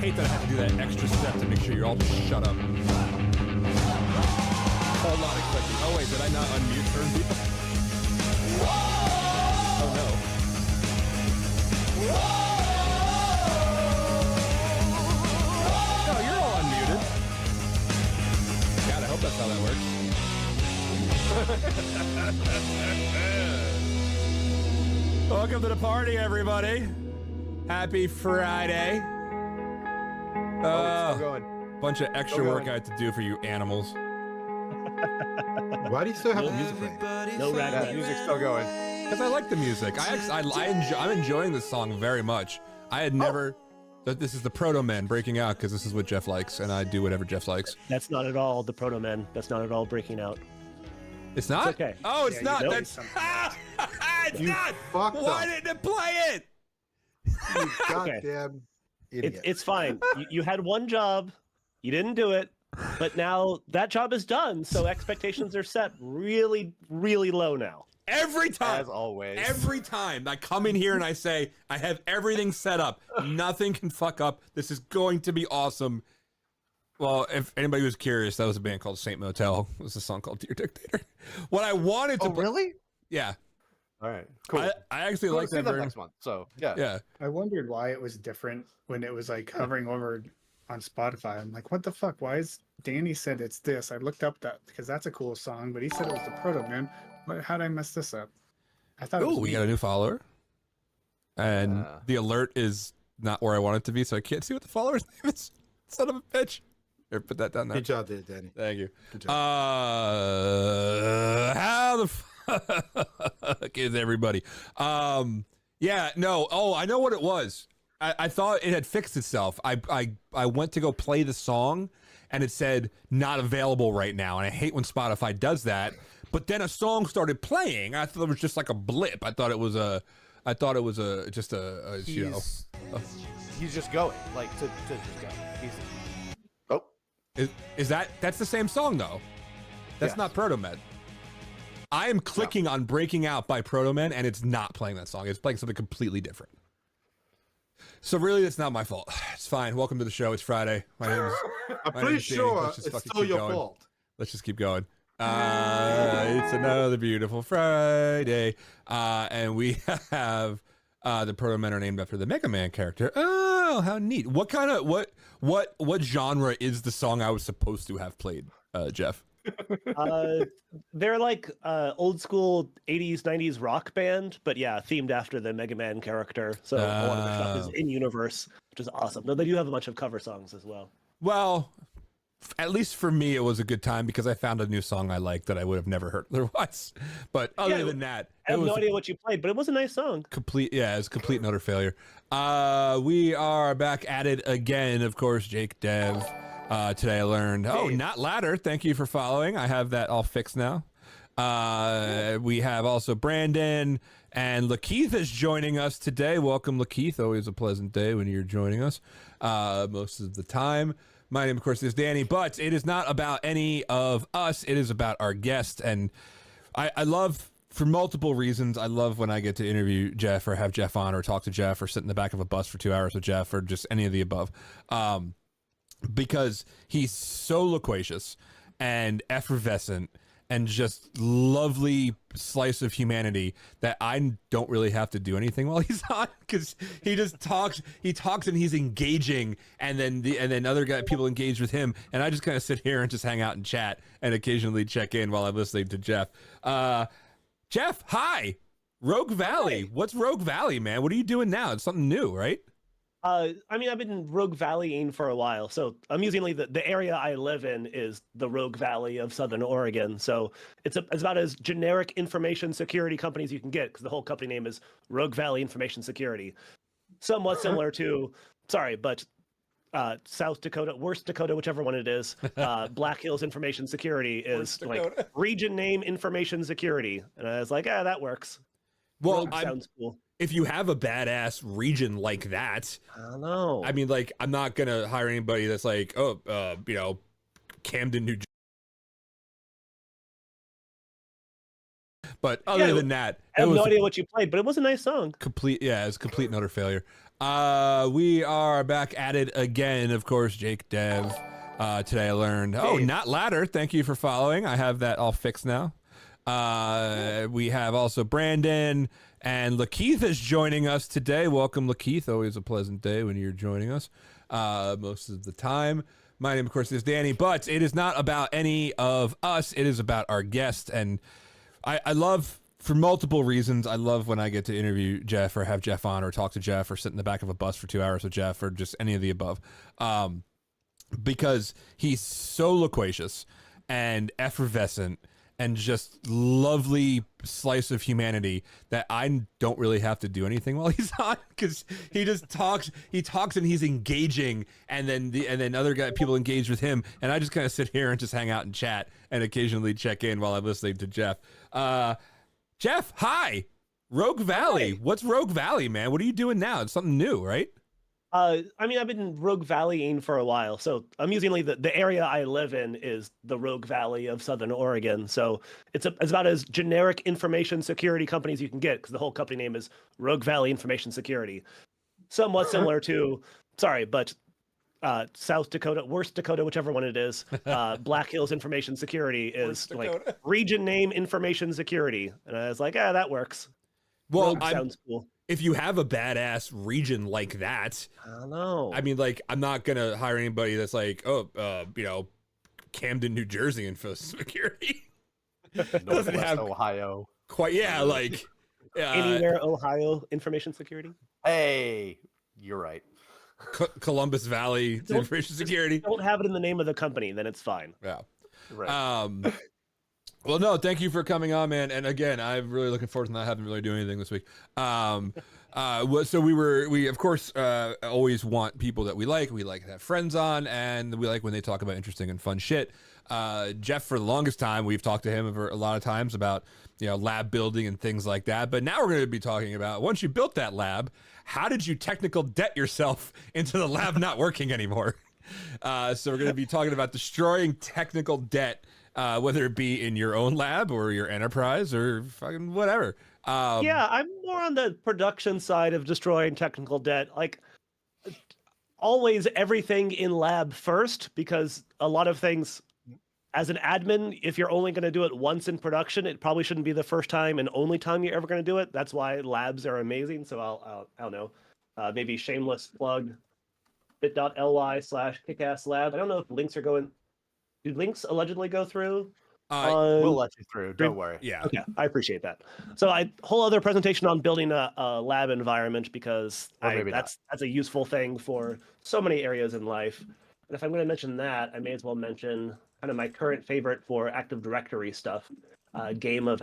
hate that I have to do that extra step to make sure you're all just shut up. Hold on a second. Oh wait, did I not unmute certain people? Oh no. No, you're all unmuted. God, I hope that's how that works. Welcome to the party, everybody. Happy Friday. Still going. Bunch of extra work I have to do for you animals. Why do you still have the music playing? No rap. Music's still going. Because I like the music. I'm enjoying this song very much. I had never... This is the Proto Men breaking out because this is what Jeff likes, and I do whatever Jeff likes. That's not at all the Proto Men. That's not at all breaking out. It's not? It's okay. Oh, it's not. You know That's... it's not! Why didn't it play it? You goddamn idiot. It's fine. You had one job. You didn't do it. But now that job is done, so expectations are set really, really low now. Every time, as always, every time I come in here and I say I have everything set up, nothing can fuck up. This is going to be awesome. Well, if anybody was curious, that was a band called Saint Motel. It was a song called Dear Dictator. What I wanted to, really? Yeah. All right, cool. I actually like that next month. So yeah. I wondered why it was different when it was like hovering over on Spotify. I'm like, what the fuck? Why is Danny said it's this? I looked up that because that's a cool song, but he said it was the Proto Man. How did I mess this up? I thought. Oh, we got a new follower, and the alert is not where I want it to be, so I can't see what the follower's name is. Son of a bitch. Here, put that down there. Good job there, Danny. Thank you. Good job. How the fuck is everybody? Yeah, no. Oh, I know what it was. I thought it had fixed itself. I went to go play the song and it said not available right now. And I hate when Spotify does that. But then a song started playing. I thought it was just like a blip. I thought it was just a you know. He's just going like to just go. That's the same song though. That's not Proto Men. I am clicking on Breaking Out by Proto Men and it's not playing that song. It's playing something completely different. So really, that's not my fault. It's fine. Welcome to the show. It's Friday. My name is. I'm pretty sure it's still your going. fault. Let's just keep going. It's another beautiful Friday, and we have the Proto Men are named after the Mega Man character. Oh, how neat! What kind of what genre is the song I was supposed to have played, Jeff? They're like old school 80s 90s rock band, but yeah, themed after the Mega Man character, so a lot of their stuff is in universe, which is awesome. Though they do have a bunch of cover songs as well. Well, at least for me it was a good time because I found a new song I liked that I would have never heard otherwise. But other than that, I have no idea what you played, but it was a nice song. It was a complete and utter failure. We are back at it again, of course. Jake Dev. Today I learned, not ladder. Thank you for following. I have that all fixed now. We have also Brandon and Lakeith is joining us today. Welcome, Lakeith. Always a pleasant day when you're joining us most of the time. My name, of course, is Danny, but it is not about any of us. It is about our guest. And I love, for multiple reasons, I love when I get to interview Jeff or have Jeff on or talk to Jeff or sit in the back of a bus for 2 hours with Jeff or just any of the above. Because he's so loquacious and effervescent and just lovely slice of humanity that I don't really have to do anything while he's on because he just talks. He talks and he's engaging, and then other people engage with him, and I just kind of sit here and just hang out and chat and occasionally check in while I'm listening to Jeff. Jeff, hi, Rogue Valley. Hi. What's Rogue Valley, man? What are you doing now? It's something new, right? I mean, I've been Rogue Valleying for a while. So amusingly, the area I live in is the Rogue Valley of Southern Oregon. So it's about as generic information security company as you can get because the whole company name is Rogue Valley Information Security. Somewhat similar to, South Dakota, Worst Dakota, whichever one it is. Black Hills Information Security is like region name information security. And I was like, that works. Well, sounds cool. If you have a badass region like that, I don't know. I mean, like, I'm not gonna hire anybody that's like, Camden, New Jersey. But other than that, I have no idea what you played, but it was a nice song. Complete, yeah, it's complete and utter failure. We are back at it again, of course, Jake Dev. Today I learned, not ladder. Thank you for following. I have that all fixed now. We have also Brandon and Lakeith is joining us today. Welcome, Lakeith. Always a pleasant day when you're joining us most of the time. My name, of course, is Danny, but it is not about any of us. It is about our guest. And I love, for multiple reasons, I love when I get to interview Jeff or have Jeff on or talk to Jeff or sit in the back of a bus for 2 hours with Jeff or just any of the above. Because he's so loquacious and effervescent and just lovely slice of humanity that I don't really have to do anything while he's on, because he just talks. He talks and he's engaging, and then other people engage with him, and I just kind of sit here and just hang out and chat and occasionally check in while I'm listening to Jeff. Jeff, hi, Rogue Valley. Hi. What's Rogue Valley, man? What are you doing now? It's something new, right? I mean, I've been Rogue Valleying for a while. So amusingly, the area I live in is the Rogue Valley of Southern Oregon. So it's about as generic information security company as you can get, because the whole company name is Rogue Valley Information Security. Somewhat similar to, South Dakota, Worst Dakota, whichever one it is. Black Hills Information Security is like region name information security. And I was like, that works. Well, sounds cool. If you have a badass region like that, I don't know. I mean, like, I'm not gonna hire anybody that's like, Camden, New Jersey info security. Doesn't have Ohio. Quite, yeah, like Anywhere Ohio information security. Hey, you're right. Columbus Valley information security. Don't have it in the name of the company, then it's fine. Yeah. Right. Well, no, thank you for coming on, man. And again, I'm really looking forward to not having to really do anything this week. So we of course always want people that we like. We like to have friends on, and we like when they talk about interesting and fun shit. Jeff, for the longest time, we've talked to him a lot of times about lab building and things like that. But now we're going to be talking about, once you built that lab, how did you technical debt yourself into the lab not working anymore? So we're going to be talking about destroying technical debt. Whether it be in your own lab or your enterprise or fucking whatever. I'm more on the production side of destroying technical debt. Like, always everything in lab first, because a lot of things, as an admin, if you're only going to do it once in production, it probably shouldn't be the first time and only time you're ever going to do it. That's why labs are amazing. So I don't know, maybe shameless plug, bit.ly/kickasslab. I don't know if links are going. Do links allegedly go through? We'll let you through. Don't worry. Yeah. Okay, I appreciate that. So whole other presentation on building a lab environment, because that's a useful thing for so many areas in life. And if I'm going to mention that, I may as well mention kind of my current favorite for Active Directory stuff, Game of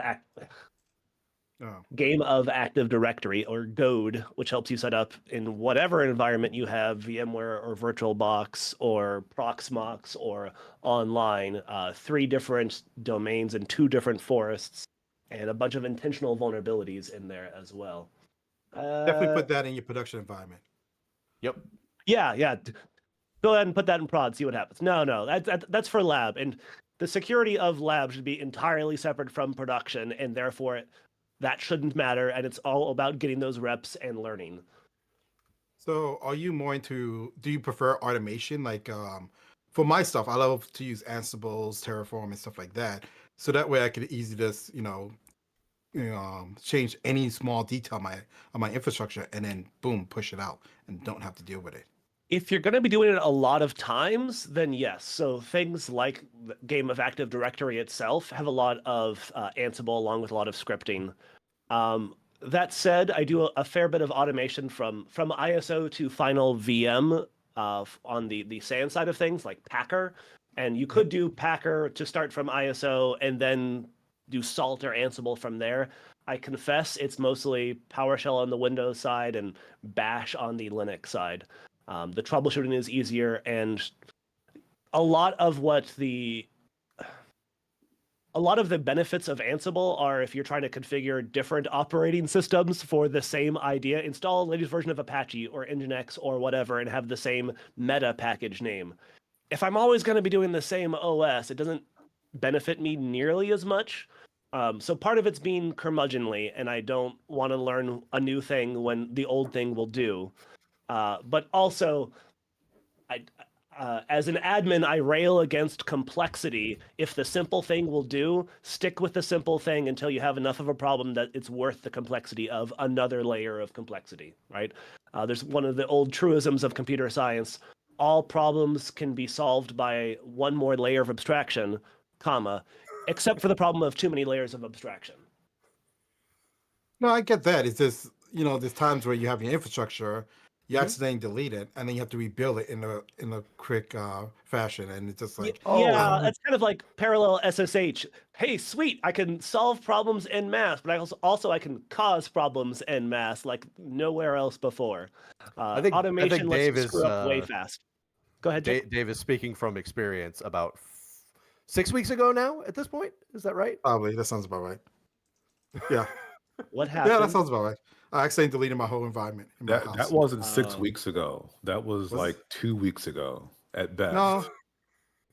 Active Directory, or GODE, which helps you set up in whatever environment you have, VMware or VirtualBox or Proxmox or online, 3 different domains and 2 different forests, and a bunch of intentional vulnerabilities in there as well. Definitely put that in your production environment. Yep. Yeah. Go ahead and put that in prod, see what happens. No, that's for lab. And the security of lab should be entirely separate from production, and therefore that shouldn't matter, and it's all about getting those reps and learning. So are you more do you prefer automation? Like for my stuff, I love to use Ansibles, Terraform, and stuff like that. So that way I could easily just, change any small detail on my infrastructure and then boom, push it out and don't have to deal with it. If you're going to be doing it a lot of times, then yes. So things like the Game of Active Directory itself have a lot of Ansible along with a lot of scripting. That said, I do a fair bit of automation from ISO to final VM on the SAN side of things, like Packer. And you could do Packer to start from ISO and then do Salt or Ansible from there. I confess it's mostly PowerShell on the Windows side and Bash on the Linux side. The troubleshooting is easier, and a lot of the benefits of Ansible are if you're trying to configure different operating systems for the same idea. Install the latest version of Apache or Nginx or whatever and have the same meta package name. If I'm always going to be doing the same OS, it doesn't benefit me nearly as much. So part of it's being curmudgeonly, and I don't want to learn a new thing when the old thing will do. But also, as an admin, I rail against complexity. If the simple thing will do, stick with the simple thing until you have enough of a problem that it's worth the complexity of another layer of complexity, right? There's one of the old truisms of computer science. All problems can be solved by one more layer of abstraction, comma, except for the problem of too many layers of abstraction. No, I get that. It's just, there's times where you have your infrastructure, you accidentally delete it, and then you have to rebuild it in a quick fashion, and it's just like, yeah, that's kind of like parallel SSH. Hey, sweet, I can solve problems en masse, but I can cause problems en masse like nowhere else before. Automation lets you screw up way fast. Go ahead, Jake. Dave is speaking from experience about 6 weeks ago now at this point. Is that right? Probably. That sounds about right. Yeah. What happened? Yeah, that sounds about right. I accidentally deleted my whole environment in my house. That wasn't 6 weeks ago. That was like 2 weeks ago at best. No,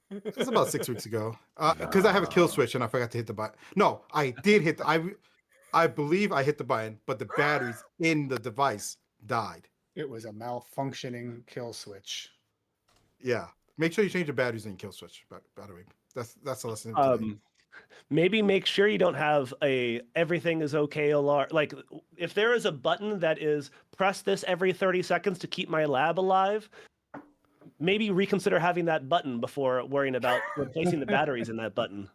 it's about 6 weeks ago. Because I have a kill switch and I forgot to hit the button. No, I did hit I believe I hit the button, but the batteries in the device died. It was a malfunctioning kill switch. Yeah. Make sure you change the batteries in your kill switch, by the way. That's a lesson. Today. Maybe make sure you don't have a everything is okay alarm. Like if there is a button that is press this every 30 seconds to keep my lab alive, maybe reconsider having that button before worrying about replacing the batteries in that button.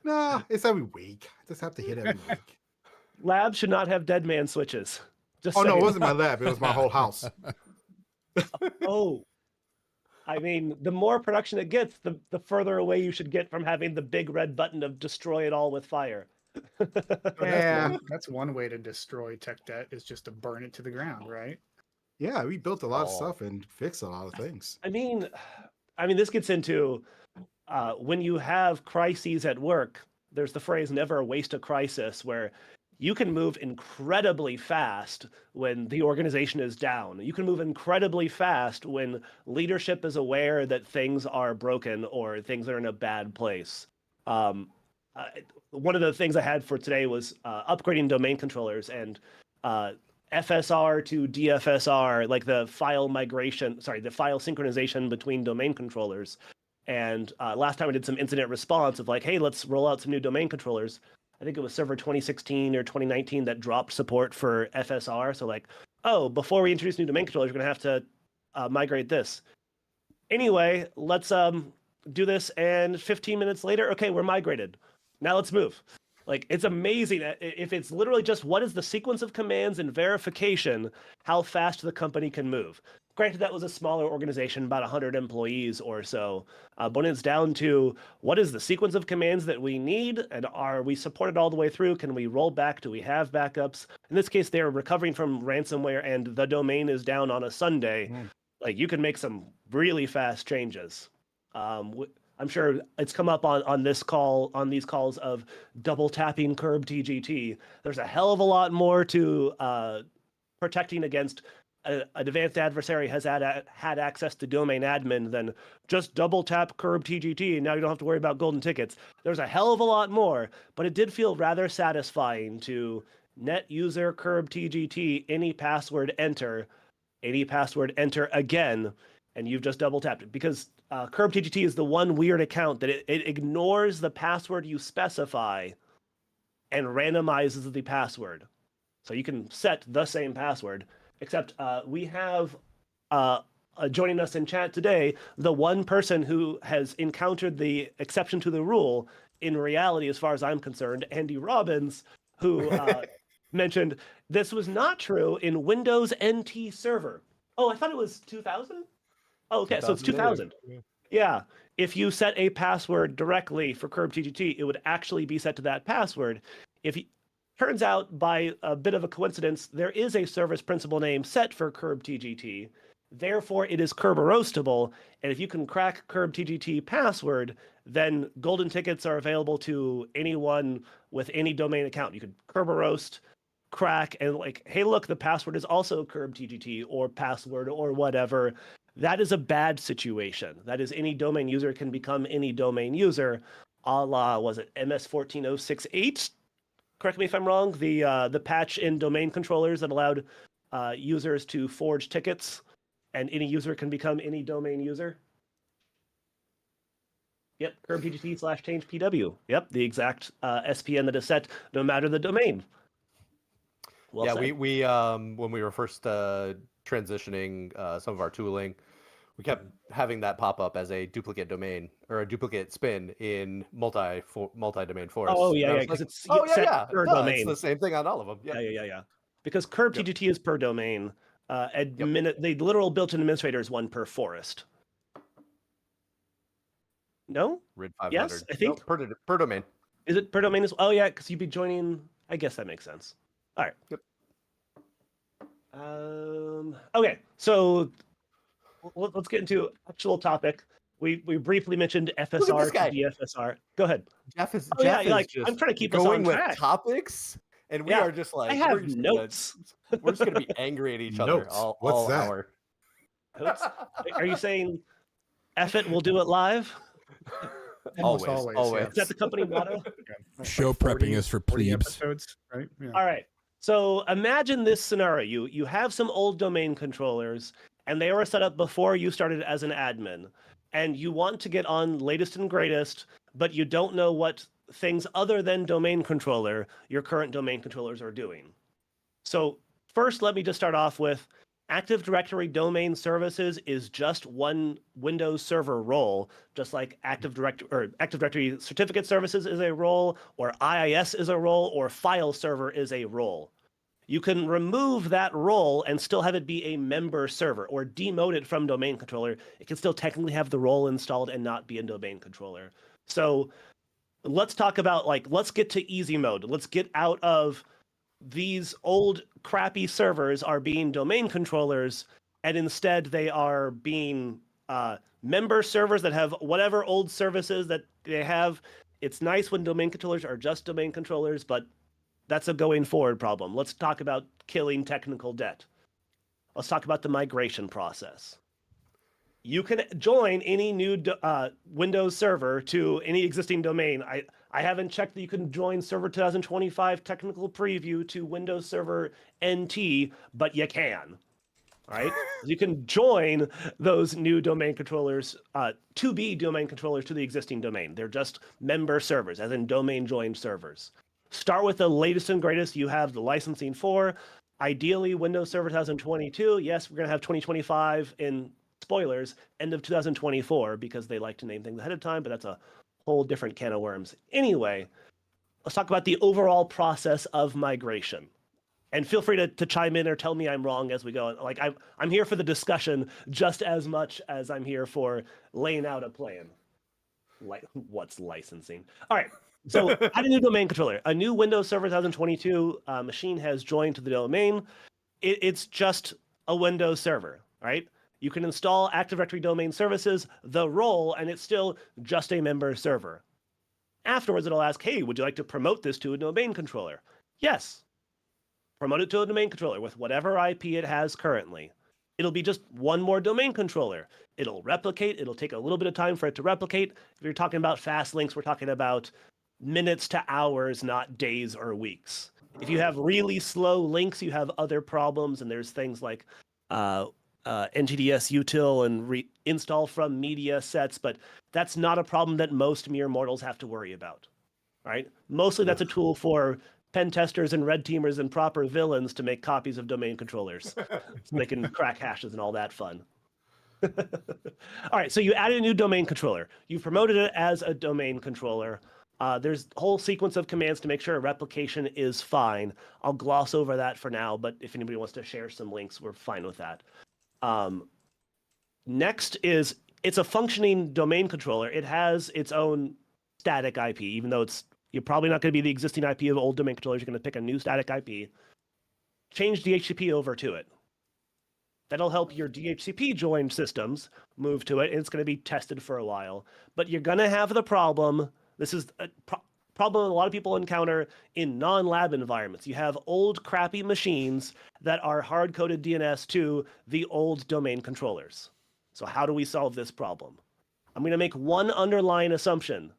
Nah, it's every week. I just have to hit every week. Labs should not have dead man switches. Just no, saying. it wasn't my lab. It was my whole house. Oh. I mean, the more production it gets, the further away you should get from having the big red button of destroy it all with fire. Yeah. That's one way to destroy tech debt is just to burn it to the ground, right? Yeah, we built a lot of stuff and fixed a lot of things. I mean, this gets into when you have crises at work, there's the phrase never waste a crisis, where you can move incredibly fast when the organization is down. You can move incredibly fast when leadership is aware that things are broken or things are in a bad place. One of the things I had for today was upgrading domain controllers and FSR to DFSR, like the file synchronization between domain controllers. And last time I did some incident response of like, hey, let's roll out some new domain controllers. I think it was server 2016 or 2019 that dropped support for FSR. So like, oh, before we introduce new domain controllers, we're going to have to migrate this. Anyway, let's do this. And 15 minutes later, okay, we're migrated. Now let's move. Like, it's amazing. If it's literally just what is the sequence of commands and verification, how fast the company can move. Granted, that was a smaller organization, about 100 employees or so. But when it's down to what is the sequence of commands that we need, and are we supported all the way through? Can we roll back? Do we have backups? In this case, they're recovering from ransomware, and the domain is down on a Sunday. Like, you can make some really fast changes. I'm sure it's come up on this call, on these calls of double tapping curb TGT. There's a hell of a lot more to protecting against an advanced adversary has had access to domain admin than just double tap curb TGT, and now you don't have to worry about golden tickets. There's a hell of a lot more, but it did feel rather satisfying to net user curb TGT, any password enter again, and you've just double tapped it. Because curb TGT is the one weird account that it ignores the password you specify and randomizes the password. So you can set the same password. Except we have joining us in chat today, the one person who has encountered the exception to the rule in reality, as far as I'm concerned, Andy Robbins, who mentioned this was not true in Windows NT Server. Oh, I thought it was 2000? Oh, okay, so it's 2000. Yeah, if you set a password directly for curb TGT, it would actually be set to that password. Turns out, by a bit of a coincidence, there is a service principal name set for curb TGT. Therefore, it is Kerberoastable. And if you can crack curb TGT password, then golden tickets are available to anyone with any domain account. You could Kerberoast, crack, and like, hey, look, the password is also curb TGT or password or whatever. That is a bad situation. That is, any domain user can become any domain user. a la, was it MS14068? Correct me if I'm wrong. The patch in domain controllers that allowed users to forge tickets, and any user can become any domain user. Yep, curbtgt/change PW. Yep, the exact SPN that is set no matter the domain. Well yeah, said. we when we were first transitioning some of our tooling, we kept having that pop up as a duplicate domain or a duplicate spin in multi-domain forests. Oh yeah, And I yeah, was because like, it's oh yeah, set yeah, per duh, it's domain. the same thing on all of them. Yep. Yeah. Because curbtgt is per domain. The literal built-in administrator is one per forest. No? RID 500. Yes, I think. Nope, per domain. Is it per domain? Oh yeah, because you'd be joining. I guess that makes sense. All right. Yep. Okay, so let's get into actual topic. We briefly mentioned FSR guy. to DFSR. Go ahead. Jeff is I'm trying to keep us going on with track. topics, and we Yeah, are just like I have notes. We're just gonna be angry at each other Notes? all What's that? hour. Notes? Are you saying F it, we'll do it live? Almost Always. Is that the company motto? Show prepping is for 40 plebes. episodes, right? Yeah. All right. So imagine this scenario. You have some old domain controllers, and they were set up before you started as an admin, and you want to get on latest and greatest, but you don't know what things other than domain controller your current domain controllers are doing. So first, let me just start off with Active Directory Domain Services is just one Windows Server role, just like Active Directory Certificate Services is a role, or IIS is a role, or File Server is a role. You can remove that role and still have it be a member server, or demote it from domain controller. It can still technically have the role installed and not be a domain controller. So let's talk about, let's get to easy mode. Let's get out of these old crappy servers are being domain controllers, and instead they are being member servers that have whatever old services that they have. It's nice when domain controllers are just domain controllers, but that's a going forward problem. Let's talk about killing technical debt. Let's talk about the migration process. You can join any new Windows server to any existing domain. I haven't checked that you can join Server 2025 Technical Preview to Windows Server NT, but you can. Right? You can join those new domain controllers to be domain controllers to the existing domain. They're just member servers, as in domain joined servers. Start with the latest and greatest you have the licensing for. Ideally, Windows Server 2022. Yes, we're going to have 2025 in spoilers, end of 2024, because they like to name things ahead of time, but that's a whole different can of worms. Anyway, let's talk about the overall process of migration. And feel free to chime in or tell me I'm wrong as we go. I'm here for the discussion just as much as I'm here for laying out a plan. What's licensing? All right. So add a new domain controller. A new Windows Server 2022 machine has joined to the domain. It's just a Windows server, right? You can install Active Directory Domain Services, the role, and it's still just a member server. Afterwards, it'll ask, hey, would you like to promote this to a domain controller? Yes. Promote it to a domain controller with whatever IP it has currently. It'll be just one more domain controller. It'll replicate. It'll take a little bit of time for it to replicate. If you're talking about fast links, we're talking about minutes to hours, not days or weeks. If you have really slow links, you have other problems, and there's things like NGDS util and install from media sets, but that's not a problem that most mere mortals have to worry about, right? Mostly that's a tool for pen testers and red teamers and proper villains to make copies of domain controllers so they can crack hashes and all that fun. All right, so you added a new domain controller. You promoted it as a domain controller. There's a whole sequence of commands to make sure a replication is fine. I'll gloss over that for now, but if anybody wants to share some links, we're fine with that. Next is, it's a functioning domain controller. It has its own static IP, even though you're probably not going to be the existing IP of old domain controllers. You're going to pick a new static IP. Change DHCP over to it. That'll help your DHCP joined systems move to it, and it's going to be tested for a while. But you're going to have the problem. This is a problem a lot of people encounter in non-lab environments. You have old crappy machines that are hard-coded DNS to the old domain controllers. So how do we solve this problem? I'm going to make one underlying assumption.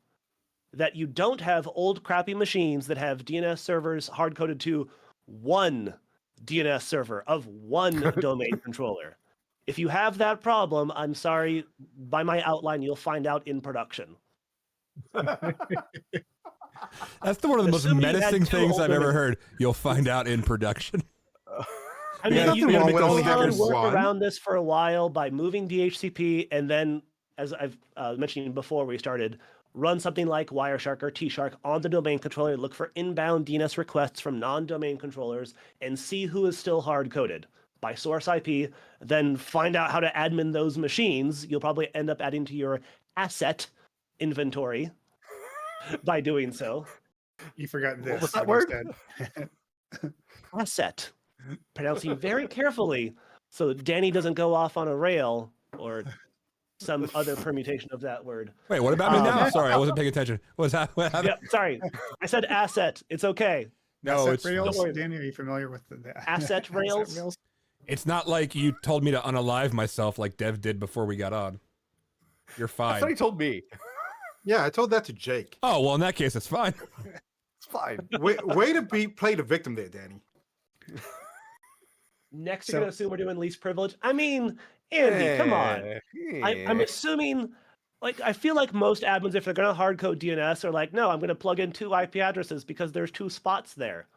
that you don't have old crappy machines that have DNS servers hard-coded to one DNS server of one domain controller. If you have that problem, I'm sorry, by my outline, you'll find out in production. That's one of the most Assuming you had menacing two things I've older ever heard. You'll find out in production. I Yeah, mean, nothing you wrong can with only having work one. around this for a while by moving DHCP, and then, as I've mentioned before we started, run something like Wireshark or Tshark on the domain controller, look for inbound DNS requests from non-domain controllers, and see who is still hard-coded by source IP, then find out how to admin those machines. You'll probably end up adding to your asset inventory by doing so. You forgot this. What was that when you word? said- Asset. Pronouncing very carefully so that Danny doesn't go off on a rail or some other permutation of that word. Wait, what about me now? Sorry, I wasn't paying attention. What happened? Yep, sorry. I said asset. It's okay. No, asset it's rails. Don't worry. Danny, are you familiar with the Asset rails? it's not like you told me to unalive myself like Dev did before we got on. You're I thought fine. he told me. Yeah, I told that to Jake. Oh well, in that case, it's fine. It's fine. Way to play the victim there, Danny. Next, So- you're going to assume we're doing least privilege. I mean, Andy, come on. I'm Eh. assuming, like, I feel like most admins, if they're going to hard code DNS, are like, no, I'm going to plug in 2 IP addresses because there's 2 spots there.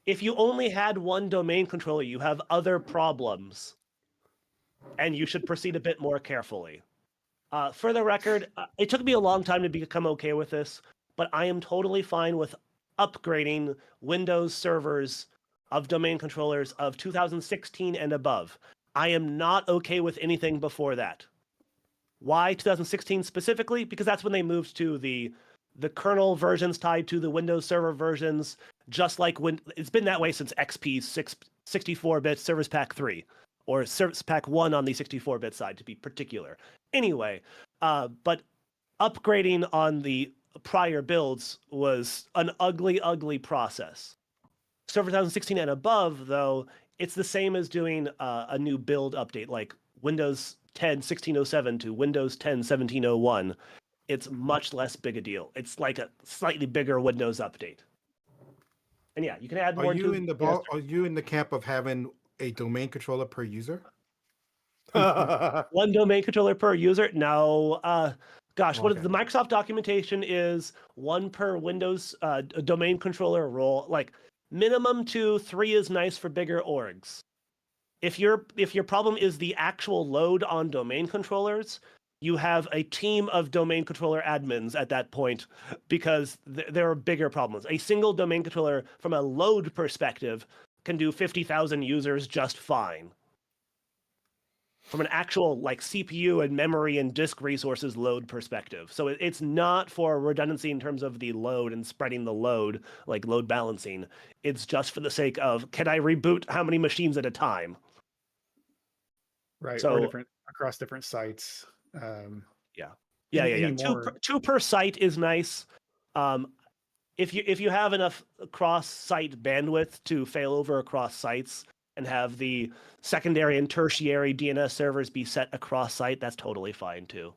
If you only had one domain controller, you have other problems, and you should proceed a bit more carefully. For the record, it took me a long time to become okay with this, but I am totally fine with upgrading Windows servers of domain controllers of 2016 and above. I am not okay with anything before that. Why 2016 specifically? Because that's when they moved to the kernel versions tied to the Windows Server versions, just like when it's been that way since XP 64-bit Service Pack 3, or Service Pack 1 on the 64-bit side, to be particular. Anyway, but upgrading on the prior builds was an ugly, ugly process. Server 2016 and above, though, it's the same as doing a new build update, like Windows 10 1607 to Windows 10 1701. It's much less big a deal. It's like a slightly bigger Windows update. And yeah, you can add more Are you to in the Are you in the camp of having a domain controller per user? one domain controller per user. No, gosh, what is Okay. the Microsoft documentation is 1 per Windows domain controller role. Like minimum 2, 3 is nice for bigger orgs. If your problem is the actual load on domain controllers, you have a team of domain controller admins at that point, because there are bigger problems. A single domain controller, from a load perspective, can do 50,000 users just fine. From an actual like CPU and memory and disk resources load perspective. So it's not for redundancy in terms of the load and spreading the load, like load balancing. It's just for the sake of, can I reboot how many machines at a time? Right. So- or different across different sites. Yeah. Anymore. Two per site is nice. If you have enough cross-site bandwidth to fail over across sites and have the secondary and tertiary DNS servers be set across site, that's totally fine too.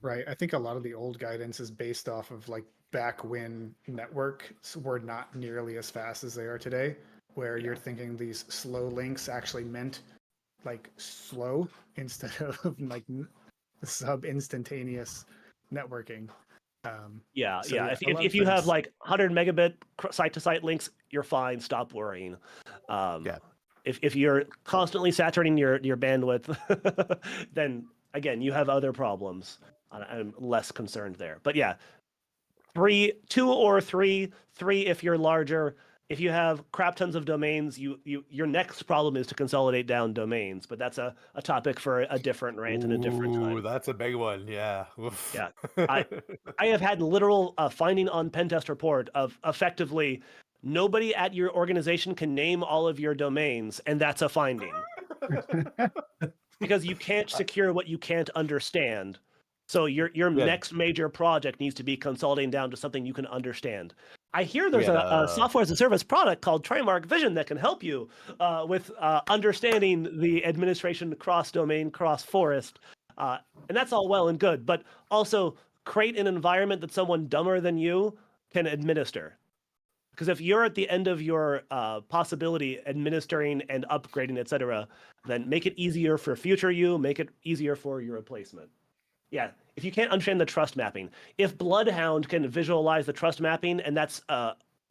Right. I think a lot of the old guidance is based off of like back when networks were not nearly as fast as they are today, where you're thinking these slow links actually meant like slow instead of like sub-instantaneous networking. Yeah. So, yeah, a lot If of you have things- like 100 megabit site-to-site links, you're fine. Stop worrying. Yeah. If you're constantly saturating your bandwidth, then again, you have other problems. I'm less concerned there. But yeah, 2 or 3 if you're larger. If you have crap tons of domains, your next problem is to consolidate down domains. But that's a topic for a different rant and a different Ooh, time. that's a big one. Yeah. Oof. Yeah. I have had literal finding on Pentest Report of effectively nobody at your organization can name all of your domains, and that's a finding. Because you can't secure what you can't understand. So your Yeah. next major project needs to be consolidating down to something you can understand. I hear there's had a a- software as a service product called Trimarc Vision that can help you with understanding the administration cross-domain, cross-forest. And that's all well and good, but also create an environment that someone dumber than you can administer. Because if you're at the end of your possibility administering and upgrading, etc., then make it easier for future you, make it easier for your replacement. Yeah, if you can't understand the trust mapping, if Bloodhound can visualize the trust mapping and that's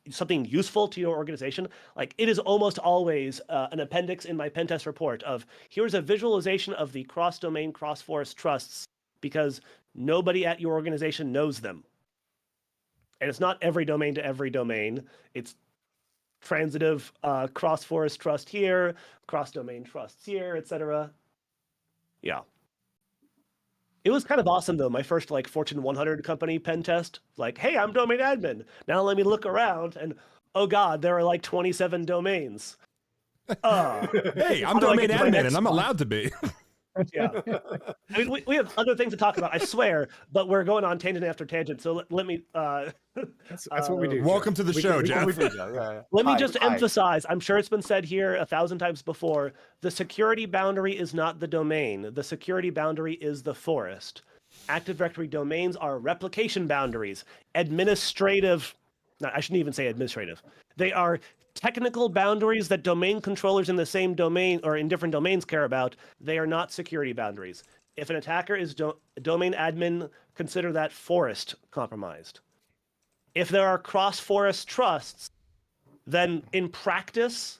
something useful to your organization, like it is almost always an appendix in my pentest report of here's a visualization of the cross-domain, cross-forest trusts because nobody at your organization knows them. And it's not every domain to every domain. It's transitive cross-forest trust here, cross-domain trusts here, etc. Yeah. It was kind of awesome though. My first like Fortune 100 company pen test, like, hey, I'm domain admin. Now let me look around and oh God, there are like 27 domains. Hey, I'm how do I domain get to my admin next and I'm one? allowed to be. Yeah. I mean, we have other things to talk about, I swear, but we're going on tangent after tangent. So let me That's what we do. Welcome to the show, Jeff. let me Hi, just hi. emphasize, I'm sure it's been said here 1,000 times before, the security boundary is not the domain. The security boundary is the forest. Active Directory domains are replication boundaries, administrative, no, I shouldn't even say administrative. They are technical boundaries that domain controllers in the same domain or in different domains care about. They are not security boundaries. If an attacker is domain admin, consider that forest compromised. If there are cross-forest trusts, then in practice,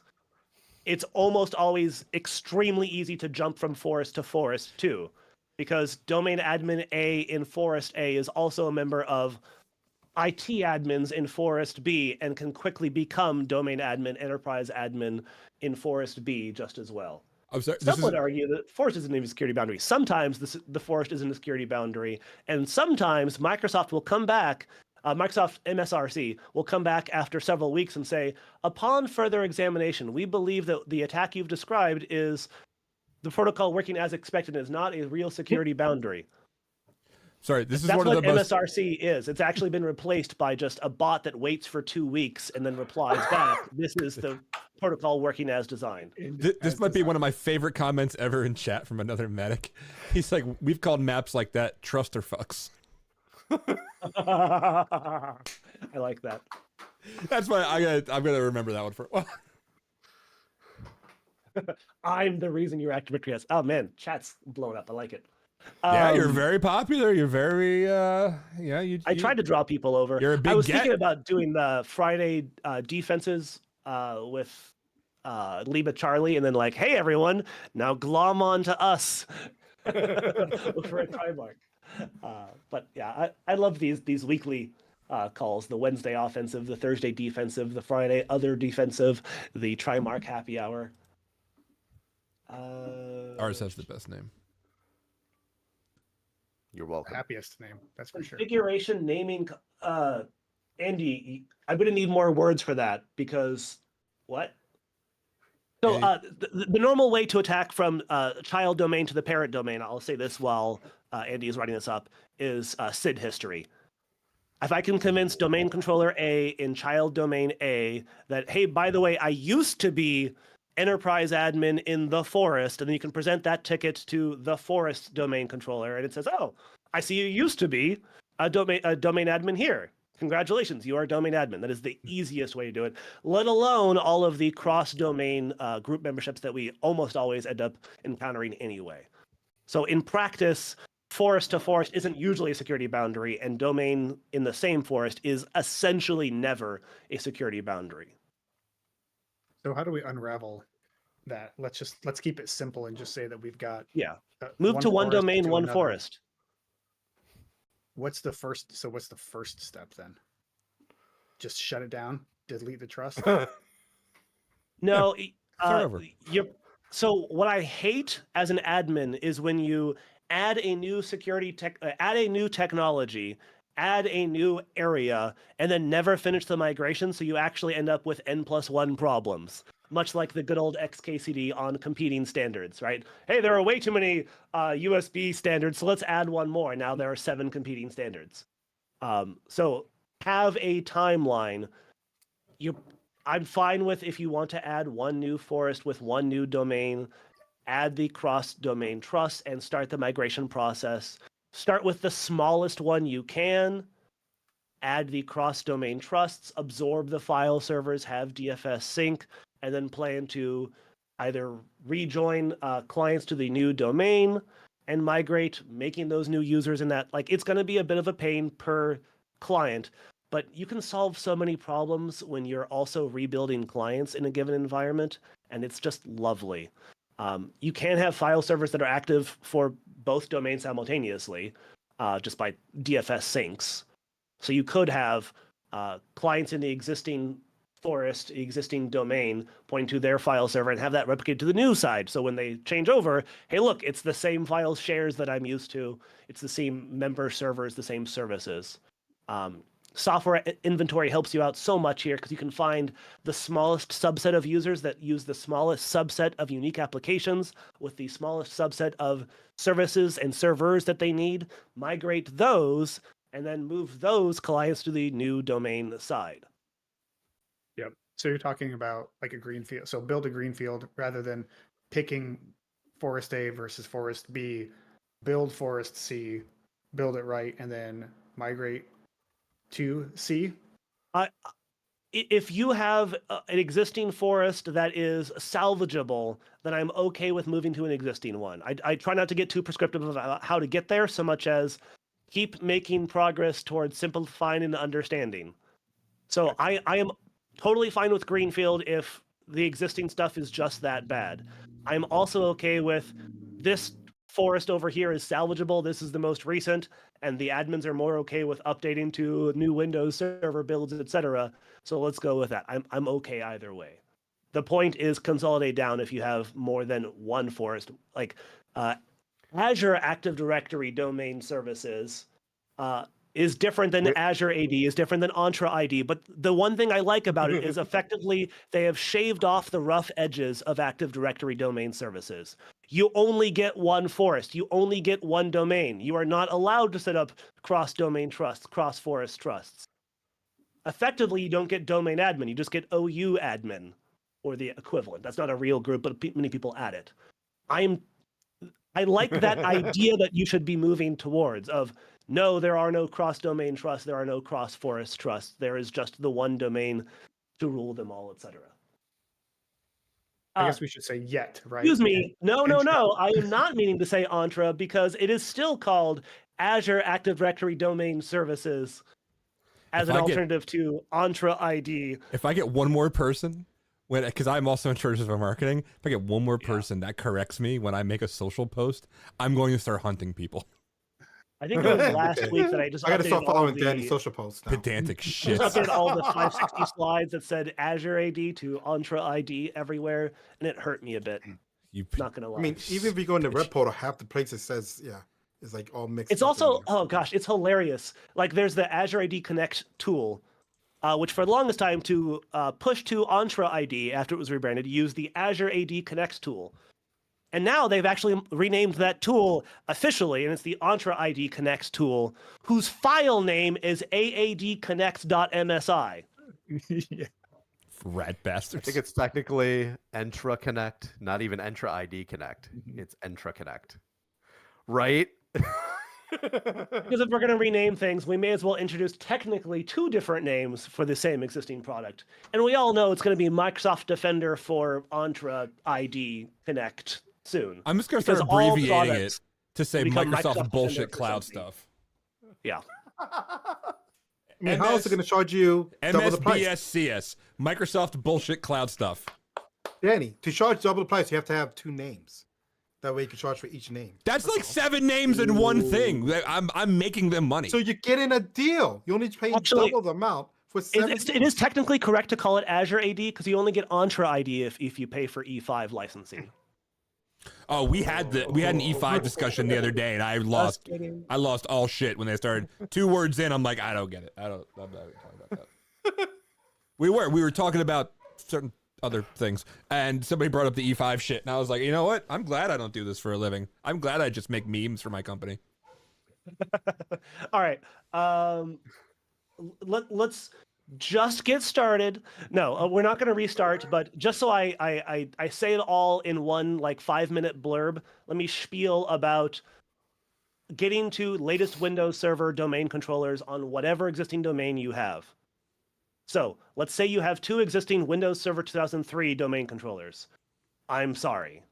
it's almost always extremely easy to jump from forest to forest too, because domain admin A in forest A is also a member of IT admins in forest B and can quickly become domain admin, enterprise admin in forest B just as well. I'm sorry. Some would argue that forest isn't even a security boundary. Sometimes the forest isn't a security boundary, and sometimes Microsoft will come back. Microsoft MSRC will come back after several weeks and say, upon further examination, we believe that the attack you've described is the protocol working as expected and is not a real security boundary. Sorry, this is That's one of what the most. MSRC is. It's actually been replaced by just a bot that waits for 2 weeks and then replies back. This is the protocol working as designed. This might be one of my favorite comments ever in chat from another medic. He's like, we've called maps like that truster fucks. I like that. That's why I'm gonna remember that one for a while. I'm the reason you're Active Directory. Oh man, chat's blown up. I like it. Yeah, you're very popular. You're very yeah. I tried to draw people over. You're a big I was get. thinking about doing the Friday defenses with Liba Charlie, and then like, hey everyone, now glom on to us for a Trimarc. But yeah, I love these weekly calls: the Wednesday offensive, the Thursday defensive, the Friday other defensive, the Trimarc happy hour. Ours has the best name. You're welcome. Happiest name, that's for sure. Configuration naming, Andy, I'm gonna need more words for that because what? So the normal way to attack from child domain to the parent domain, I'll say this while Andy is writing this up, is SID history. If I can convince domain controller A in child domain A that, hey, by the way, I used to be enterprise admin in the forest, and then you can present that ticket to the forest domain controller, and it says, oh, I see you used to be a domain admin here. Congratulations, you are a domain admin. That is the easiest way to do it, let alone all of the cross-domain group memberships that we almost always end up encountering anyway. So in practice, forest to forest isn't usually a security boundary, and domain in the same forest is essentially never a security boundary. So how do we unravel that? Let's keep it simple and just say that we've got Move to one forest domain, to one another. forest. What's the first step then? Just shut it down, delete the trust. No, Start over. So what I hate as an admin is when you add a new add a new technology, add a new area, and then never finish the migration, so you actually end up with N+1 problems. Much like the good old XKCD on competing standards, right? Hey, there are way too many USB standards, so let's add one more. Now there are 7 competing standards. So have a timeline. I'm fine with if you want to add one new forest with one new domain, add the cross-domain trust and start the migration process start with the smallest one you can, add the cross-domain trusts, absorb the file servers, have DFS sync, and then plan to either rejoin clients to the new domain and migrate, making those new users in that. Like, it's going to be a bit of a pain per client, but you can solve so many problems when you're also rebuilding clients in a given environment, and it's just lovely. You can have file servers that are active for both domains simultaneously, just by DFS syncs. So you could have clients in the existing forest, existing domain, pointing to their file server and have that replicated to the new side. So when they change over, hey, look, it's the same file shares that I'm used to. It's the same member servers, the same services. Software inventory helps you out so much here because you can find the smallest subset of users that use the smallest subset of unique applications with the smallest subset of services and servers that they need, migrate those, and then move those clients to the new domain side. Yep. So you're talking about like a greenfield. So build a greenfield rather than picking Forest A versus Forest B. Build Forest C, build it right, and then migrate to C. If you have an existing forest that is salvageable, then I'm okay with moving to an existing one. I try not to get too prescriptive about how to get there, so much as keep making progress towards simplifying and understanding. So I am totally fine with greenfield if the existing stuff is just that bad. I'm also okay with this forest over here is salvageable. This is the most recent, and the admins are more okay with updating to new Windows server builds, etc. So let's go with that. I'm okay either way. The point is consolidate down if you have more than one forest. Like Azure Active Directory domain services is different than Azure AD, is different than Entra ID. But the one thing I like about it is effectively they have shaved off the rough edges of Active Directory domain services. You only get one forest. You only get one domain. You are not allowed to set up cross-domain trusts, cross-forest trusts. Effectively, you don't get domain admin. You just get OU admin, or the equivalent. That's not a real group, but many people add it. I like that idea that you should be moving towards of, no, there are no cross-domain trusts, there are no cross-forest trusts. There is just the one domain to rule them all, etc. I guess we should say yet, right? Excuse me. No. I am not meaning to say Entra because it is still called Azure Active Directory Domain Services as an alternative to Entra ID. If I get one more person, because I'm also in charge of marketing, if I get one more person that corrects me when I make a social post, I'm going to start hunting people. I think it was last week that I gotta start following Danny's social posts now. Pedantic shit. I updated all the 560 slides that said Azure AD to Entra ID everywhere, and it hurt me a bit. Not gonna lie. I mean, even if you go in the red portal, half the place it says, it's like all mixed. It's also, oh gosh, it's hilarious. Like there's the Azure AD Connect tool, which for the longest time to push to Entra ID after it was rebranded, used the Azure AD Connect tool. And now they've actually renamed that tool officially, and it's the Entra ID Connect tool, whose file name is aadconnect.msi. Yeah. Rat bastards. I think it's technically Entra Connect, not even Entra ID Connect. It's Entra Connect. Right? Because if we're going to rename things, we may as well introduce technically two different names for the same existing product. And we all know it's going to be Microsoft Defender for Entra ID Connect soon. I'm just going to start abbreviating it to say Microsoft bullshit cloud stuff. Yeah. I mean, how else are they going to charge you double the price? MSBSCS, Microsoft bullshit cloud stuff. Danny, to charge double the price, you have to have two names. That way you can charge for each name. That's like 7 names in one thing. I'm making them money. So you're getting a deal. You only pay double the amount for 7. It is technically correct to call it Azure AD because you only get Entra ID if you pay for E5 licensing. Oh, we had an E5 discussion the other day, and I lost all shit when they started 2 words in. I'm like, I don't get it. I'm not talking about that. we were talking about certain other things, and somebody brought up the E5 shit, and I was like, you know what? I'm glad I don't do this for a living. I'm glad I just make memes for my company. All right. Let's just get started. No, we're not going to restart, but just so I say it all in one like 5-minute blurb, let me spiel about getting to latest Windows Server domain controllers on whatever existing domain you have. So let's say you have 2 existing Windows Server 2003 domain controllers. I'm sorry.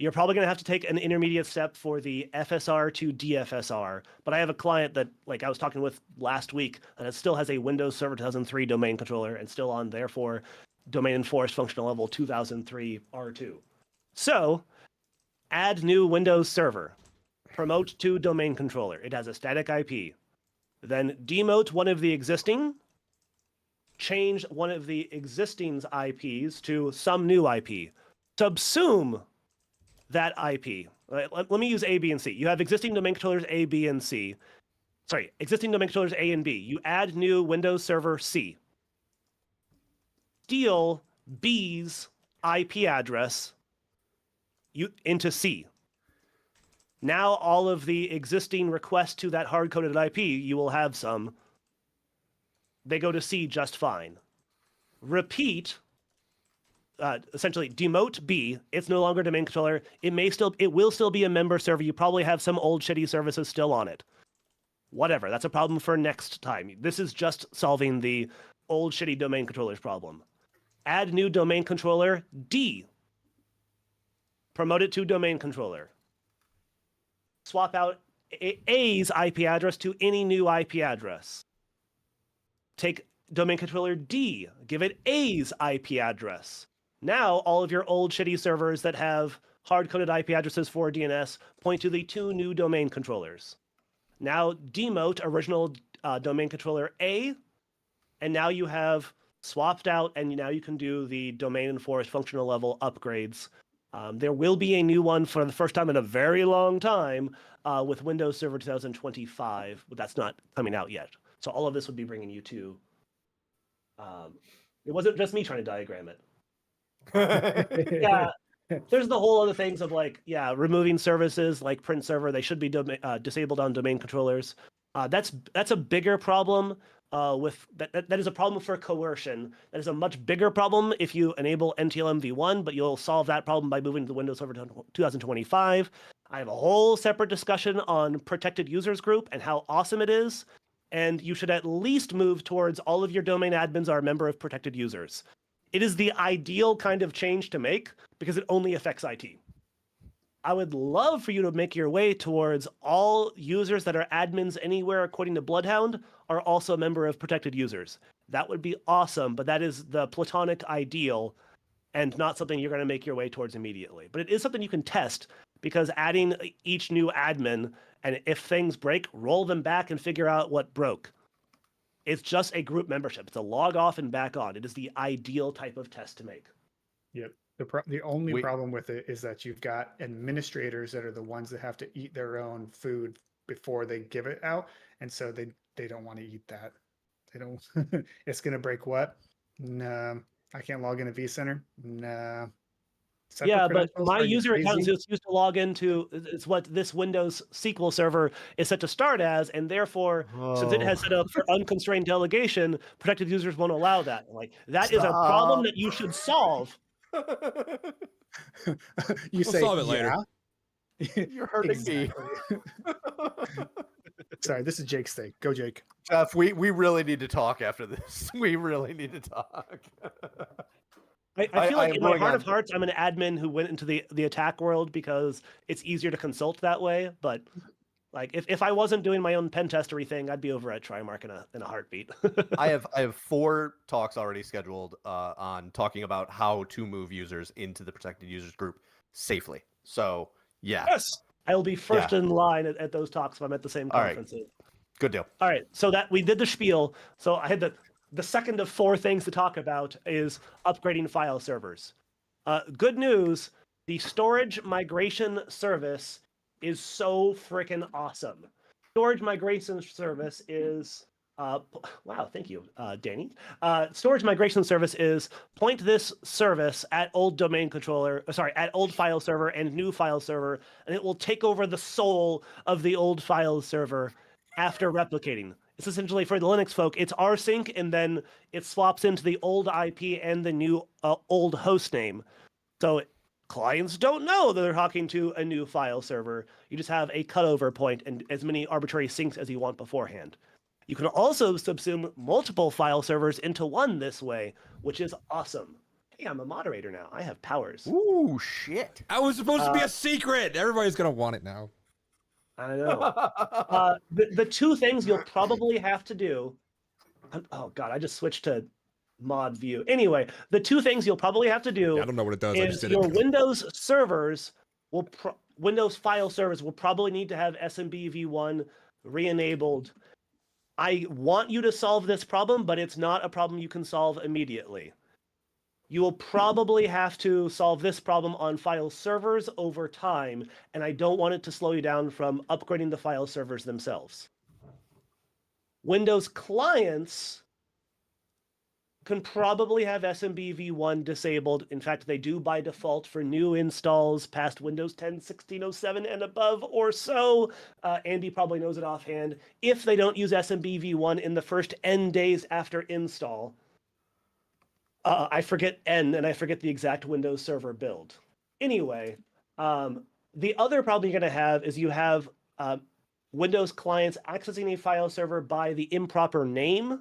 You're probably going to have to take an intermediate step for the FSR to DFSR. But I have a client that, like I was talking with last week, and it still has a Windows Server 2003 domain controller and still on, therefore, domain enforced functional level 2003 R2. So add new Windows Server. Promote to domain controller. It has a static IP. Then demote one of the existing. Change one of the existing's IPs to some new IP. Subsume that IP. Let me use A, B, and C. You have existing domain controllers A, B, and C. Sorry, existing domain controllers A and B. You add new Windows Server C. Steal B's IP address into C. Now all of the existing requests to that hard-coded IP, you will have some. They go to C just fine. Repeat. Essentially demote B. It's no longer domain controller. It will still be a member server. You probably have some old shitty services still on it. Whatever. That's a problem for next time. This is just solving the old shitty domain controllers problem. Add new domain controller D. Promote it to domain controller. Swap out A's IP address to any new IP address. Take domain controller D. Give it A's IP address. Now, all of your old shitty servers that have hard-coded IP addresses for DNS point to the 2 new domain controllers. Now, demote original domain controller A, and now you have swapped out, and now you can do the domain enforced functional level upgrades. There will be a new one for the first time in a very long time with Windows Server 2025, but that's not coming out yet. So all of this would be bringing you to... it wasn't just me trying to diagram it. Yeah, there's the whole other things of removing services like print server. They should be disabled on domain controllers. That's a bigger problem. With that is a problem for coercion. That is a much bigger problem if you enable NTLM v1, but you'll solve that problem by moving to Windows Server 2025. I have a whole separate discussion on protected users group and how awesome it is. And you should at least move towards all of your domain admins are a member of protected users. It is the ideal kind of change to make because it only affects IT. I would love for you to make your way towards all users that are admins anywhere according to Bloodhound are also a member of protected users. That would be awesome, but that is the platonic ideal and not something you're going to make your way towards immediately. But it is something you can test because adding each new admin, and if things break, roll them back and figure out what broke. It's just a group membership. It's a log off and back on. It is the ideal type of test to make. Yep. The only problem with it is that you've got administrators that are the ones that have to eat their own food before they give it out. And so they don't want to eat that. They don't. It's going to break what? No. I can't log into vCenter. No. Separate Yeah, but my Are you user account crazy? is used to log into it's what this Windows SQL server is set to start as, and therefore, since it has set up for unconstrained delegation, protected users won't allow that. Like that is a problem that you should solve. You We'll say solve it later. Yeah. You're hurting me. Sorry, this is Jake's thing. Go, Jake. Jeff, we really need to talk after this. We really need to talk. I feel like am in my going heart on- of hearts, I'm an admin who went into the attack world because it's easier to consult that way. But like, if I wasn't doing my own pen testery thing, I'd be over at Trimarc in a heartbeat. I have 4 talks already scheduled on talking about how to move users into the protected users group safely. So yeah, Yes, I will be first in line at those talks if I'm at the same All right. conferences. good deal. All right, so that we did the spiel. So I had the second of 4 things to talk about is upgrading file servers. Good news, the storage migration service is so freaking awesome. Storage migration service is wow, thank you, Danny. Storage migration service is point this service at old domain controller, at old file server and new file server, and it will take over the soul of the old file server after replicating. It's essentially, for the Linux folk, it's rsync, and then it swaps into the old IP and the new old host name. So clients don't know that they're talking to a new file server. You just have a cutover point and as many arbitrary syncs as you want beforehand. You can also subsume multiple file servers into one this way, which is awesome. Hey, I'm a moderator now. I have powers. Ooh, shit. I was supposed to be a secret. Everybody's gonna want it now. I know. The two things you'll probably have to do. Oh God, I just switched to mod view. Anyway, the two things you'll probably have to do I don't know what it does. I just is did your it. Windows servers will Windows file servers will probably need to have SMB v1 re-enabled. I want you to solve this problem, but it's not a problem you can solve immediately. You will probably have to solve this problem on file servers over time, and I don't want it to slow you down from upgrading the file servers themselves. Windows clients can probably have SMB v1 disabled. In fact, they do by default for new installs past Windows 10 1607 and above or so. Andy probably knows it offhand. If they don't use SMB v1 in the first N days after install, I forget N and I forget the exact Windows Server build. Anyway, the other problem you're going to have is you have Windows clients accessing a file server by the improper name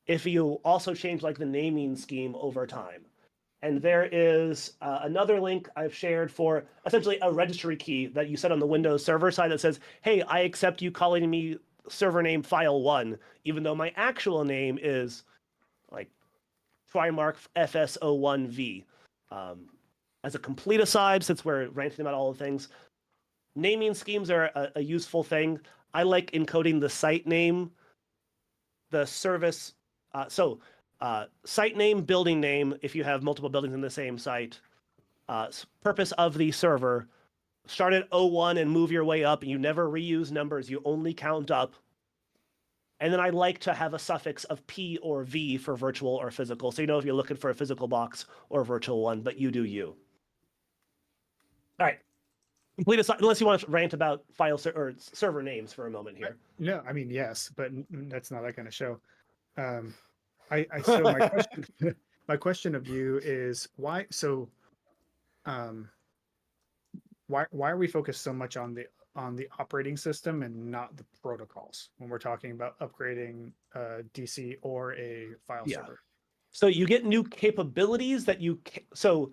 if you also change like the naming scheme over time. And there is another link I've shared for essentially a registry key that you set on the Windows server side that says, hey, I accept you calling me server name file1, even though my actual name is like Trimarc FS01V. As a complete aside, since we're ranting about all the things, naming schemes are a useful thing. I like encoding the site name, the service. Site name, building name, if you have multiple buildings in the same site. Purpose of the server. Start at 01 and move your way up. You never reuse numbers. You only count up. And then I like to have a suffix of P or V for virtual or physical. So you know if you're looking for a physical box or a virtual one, but you do you. All right. Complete aside, unless you want to rant about or server names for a moment here. No, I mean, yes, but that's not that kind of show. So my question, my question of you is why? So, why are we focused so much on the operating system and not the protocols when we're talking about upgrading DC or a file server? So you get new capabilities that so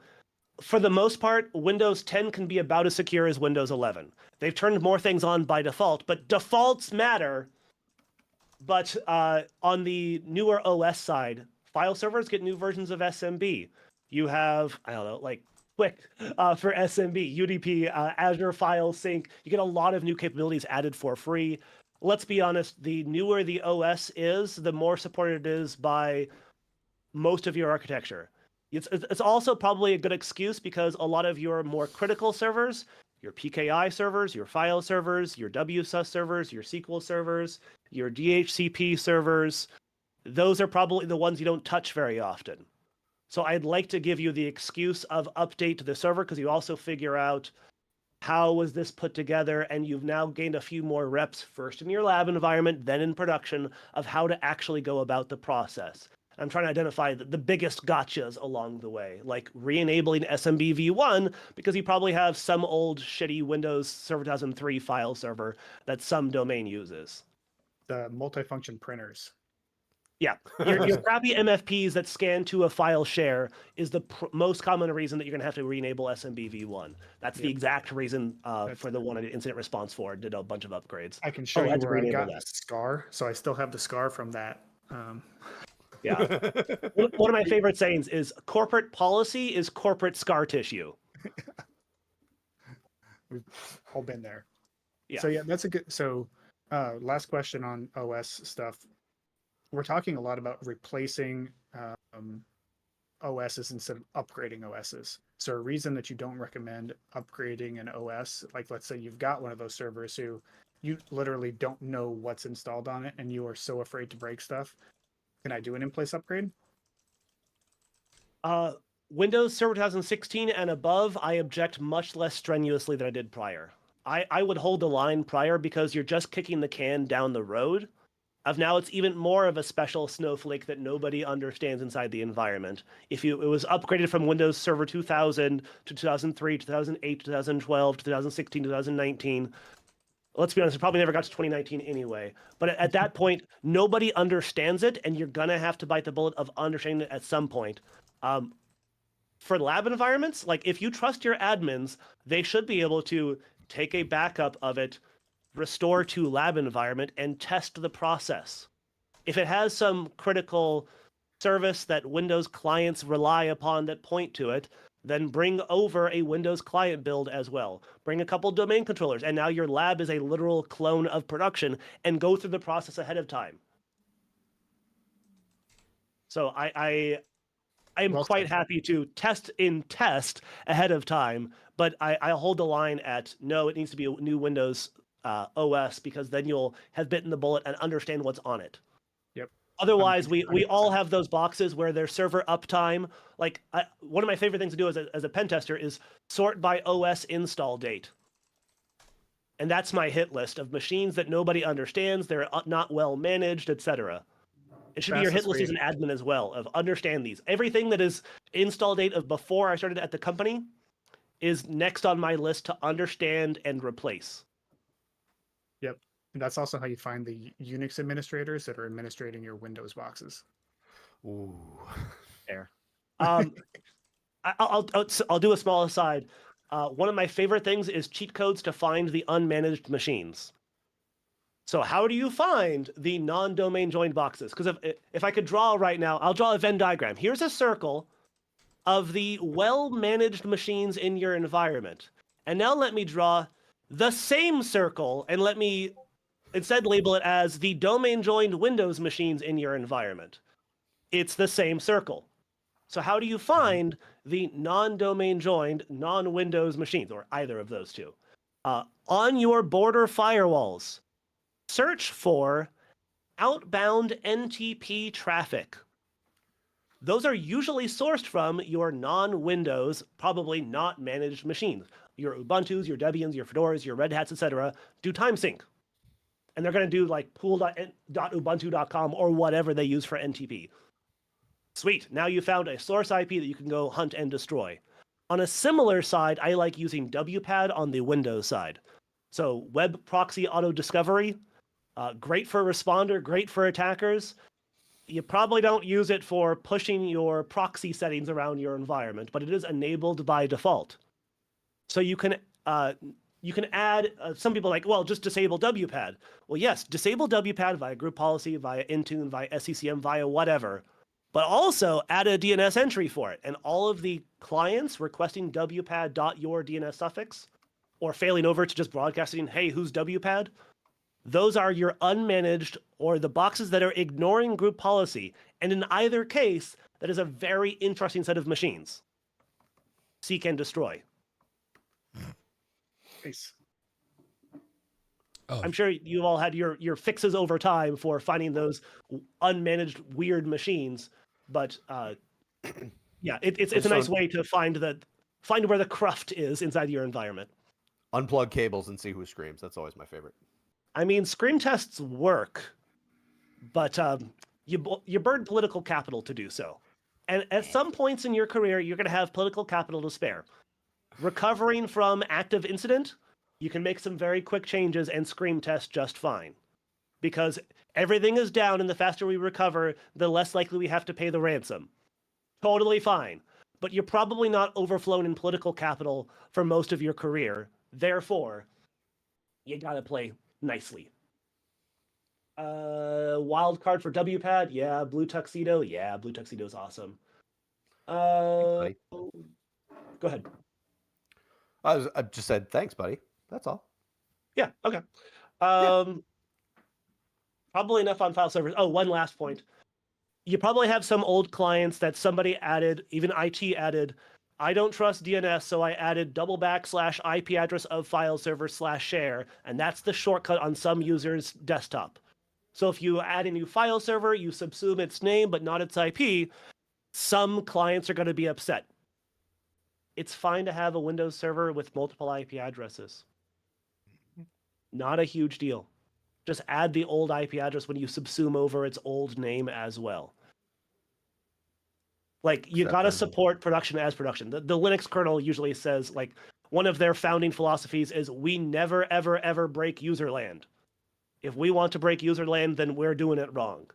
for the most part, Windows 10 can be about as secure as Windows 11. They've turned more things on by default, but defaults matter. But on the newer OS side, file servers get new versions of SMB. You have, I don't know, like Quick for SMB, UDP, Azure File Sync. You get a lot of new capabilities added for free. Let's be honest, the newer the OS is, the more supported it is by most of your architecture. It's also probably a good excuse because a lot of your more critical servers, your PKI servers, your file servers, your WSUS servers, your SQL servers, your DHCP servers, those are probably the ones you don't touch very often. So I'd like to give you the excuse of update to the server because you also figure out how was this put together, and you've now gained a few more reps, first in your lab environment, then in production, of how to actually go about the process. I'm trying to identify the biggest gotchas along the way, like re-enabling SMB v1 because you probably have some old shitty Windows Server 2003 file server that some domain uses. The multifunction printers. Yeah, your crappy MFPs that scan to a file share is the most common reason that you're going to have to re-enable SMB v1. That's the exact reason for the one I did incident response for. Did a bunch of upgrades. I can show you where I got the scar. So I still have the scar from that. Yeah. One of my favorite sayings is corporate policy is corporate scar tissue. We've all been there. Yeah. So yeah, that's a good. So last question on OS stuff. We're talking a lot about replacing OSs instead of upgrading OSs. So a reason that you don't recommend upgrading an OS, like let's say you've got one of those servers who you literally don't know what's installed on it and you are so afraid to break stuff. Can I do an in-place upgrade? Windows Server 2016 and above, I object much less strenuously than I did prior. I would hold the line prior because you're just kicking the can down the road. of now it's even more of a special snowflake that nobody understands inside the environment. It was upgraded from Windows Server 2000 to 2003, 2008, 2012, 2016, 2019. Let's be honest, it probably never got to 2019 anyway. But at that point, nobody understands it, and you're gonna have to bite the bullet of understanding it at some point. For lab environments, like if you trust your admins, they should be able to take a backup of it, restore to lab environment, and test the process. If it has some critical service that Windows clients rely upon that point to it, then bring over a Windows client build as well. Bring a couple domain controllers, and now your lab is a literal clone of production, and go through the process ahead of time. So I'm Well quite said. happy to test ahead of time, but I hold the line at no, it needs to be a new Windows OS, because then you'll have bitten the bullet and understand what's on it. Yep. Otherwise, we 100%. all have those boxes where there's server uptime. Like one of my favorite things to do as a pen tester is sort by OS install date. And that's my hit list of machines that nobody understands, they're not well managed, etc. It should be your hit Fastest list way- as an admin as well, of understand these. Everything that is install date of before I started at the company is next on my list to understand and replace. Yep. And that's also how you find the Unix administrators that are administrating your Windows boxes. Ooh. Fair. I'll do a small aside. One of my favorite things is cheat codes to find the unmanaged machines. So how do you find the non-domain joined boxes? Because if I could draw right now, I'll draw a Venn diagram. Here's a circle of the well-managed machines in your environment. And now let me draw the same circle, and let me instead label it as the domain joined Windows machines in your environment. It's the same circle. So how do you find the non-domain joined, non-Windows machines, or either of those two? On your border firewalls, search for outbound NTP traffic. Those are usually sourced from your non-Windows, probably not managed machines. Your Ubuntus, your Debians, your Fedoras, your Red Hats, etc. do time sync. And they're going to do like pool.ubuntu.com or whatever they use for NTP. Sweet, now you found a source IP that you can go hunt and destroy. On a similar side, I like using WPAD on the Windows side. So web proxy auto discovery, great for responder, great for attackers. You probably don't use it for pushing your proxy settings around your environment, but it is enabled by default. So you can add, some people are like, well, just disable WPAD. Well, yes, disable WPAD via group policy, via Intune, via SCCM, via whatever, but also add a DNS entry for it. And all of the clients requesting WPAD.your DNS suffix, or failing over to just broadcasting, hey, who's WPAD? Those are your unmanaged, or the boxes that are ignoring group policy. And in either case, that is a very interesting set of machines. Seek and destroy. Nice. Oh, I'm sure you've all had your fixes over time for finding those unmanaged weird machines, but yeah, it's a nice way to find where the cruft is inside your environment. Unplug cables and see who screams. That's always my favorite. I mean, scream tests work, but you burn political capital to do so. And at some points in your career, you're going to have political capital to spare. Recovering from active incident, you can make some very quick changes and scream test just fine. Because everything is down, and the faster we recover, the less likely we have to pay the ransom. Totally fine. But you're probably not overflown in political capital for most of your career. Therefore, you gotta play nicely. Wild card for WPAD, yeah. Blue Tuxedo, yeah. Blue Tuxedo's awesome. buddy. Go ahead. I just said thanks, buddy. That's all. Yeah, okay. Probably enough on file servers. Oh, one last point. You probably have some old clients that somebody added, even IT added. I don't trust DNS, so I added // IP address of file server /share, and that's the shortcut on some users' desktop. So if you add a new file server, you subsume its name but not its IP, some clients are going to be upset. It's fine to have a Windows server with multiple IP addresses. Not a huge deal. Just add the old IP address when you subsume over its old name as well. Like, you got to support production as production. The Linux kernel usually says, like, one of their founding philosophies is we never, ever, ever break userland. If we want to break userland, then we're doing it wrong.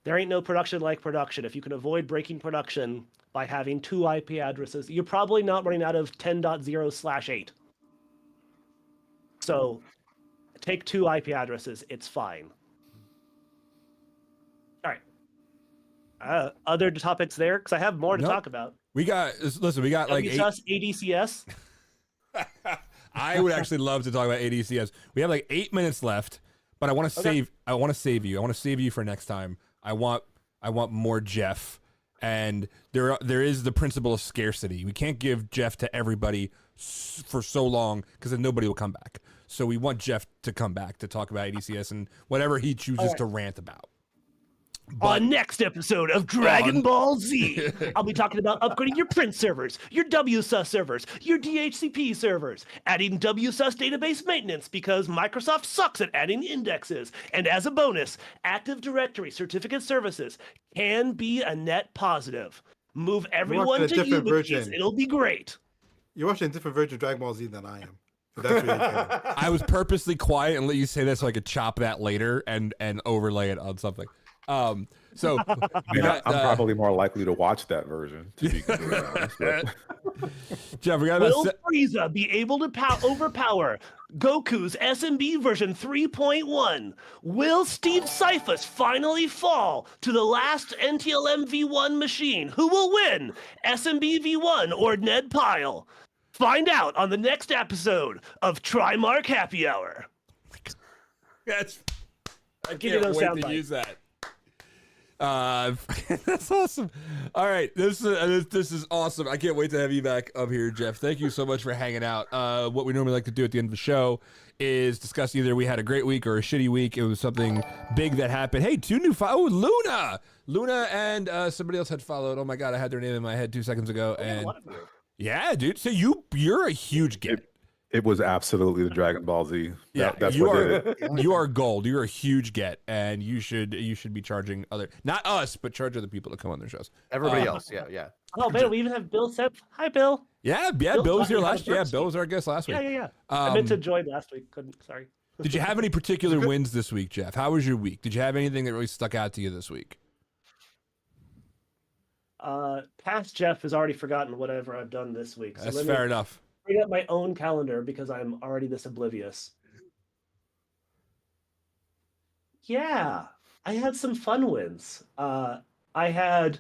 There ain't no production like production. If you can avoid breaking production by having 2 IP addresses, you're probably not running out of 10.0/8. So take 2 IP addresses. It's fine. All right. Other topics there? Because I have more to talk about. We got like 8. ADCS. I would actually love to talk about ADCS. We have like 8 minutes left, but I want to save. I want to save you. I want to save you for next time. I want more Jeff, and there is the principle of scarcity. We can't give Jeff to everybody for so long because then nobody will come back. So we want Jeff to come back to talk about ADCS and whatever he chooses to rant about. On next episode of Dragon Ball Z, I'll be talking about upgrading your print servers, your WSUS servers, your DHCP servers, adding WSUS database maintenance because Microsoft sucks at adding indexes, and as a bonus, Active Directory certificate services can be a net positive. Move everyone to YubiKeys. It'll be great. You're watching a different version of Dragon Ball Z than I am. That's really I was purposely quiet and let you say that so I could chop that later and overlay it on something. So I'm probably more likely to watch that version, to be completely honest. Jeff, we got Will Frieza be able to overpower Goku's SMB version 3.1? Will Steve Cyphus finally fall to the last NTLM V1 machine? Who will win, SMB V1 or Ned Pyle? Find out on the next episode of Trimarc Happy Hour. I can't wait to use that. That's awesome. All right, this is awesome. I can't wait to have you back up here, Jeff. Thank you so much for hanging out. What we normally like to do at the end of the show is discuss either we had a great week or a shitty week. It was something big that happened. Hey, 2 new Luna and somebody else had followed. Oh my god, I had their name in my head 2 seconds ago. And yeah, dude. So you're a huge get. It was absolutely the Dragon Ball Z. That's you what are. did it. You are gold. You're a huge get, and you should be charging not us, but charge other people to come on their shows. Everybody else, yeah. Oh man, we even have Bill Sepp. Hi, Bill. Yeah. Bill was here last. Yeah, Bill was our guest last week. Yeah. I meant to join last week. Couldn't. Sorry. Did you have any particular wins this week, Jeff? How was your week? Did you have anything that really stuck out to you this week? Past Jeff has already forgotten whatever I've done this week. So That's fair enough. Bring up my own calendar because I'm already this oblivious. Yeah, I had some fun wins. I had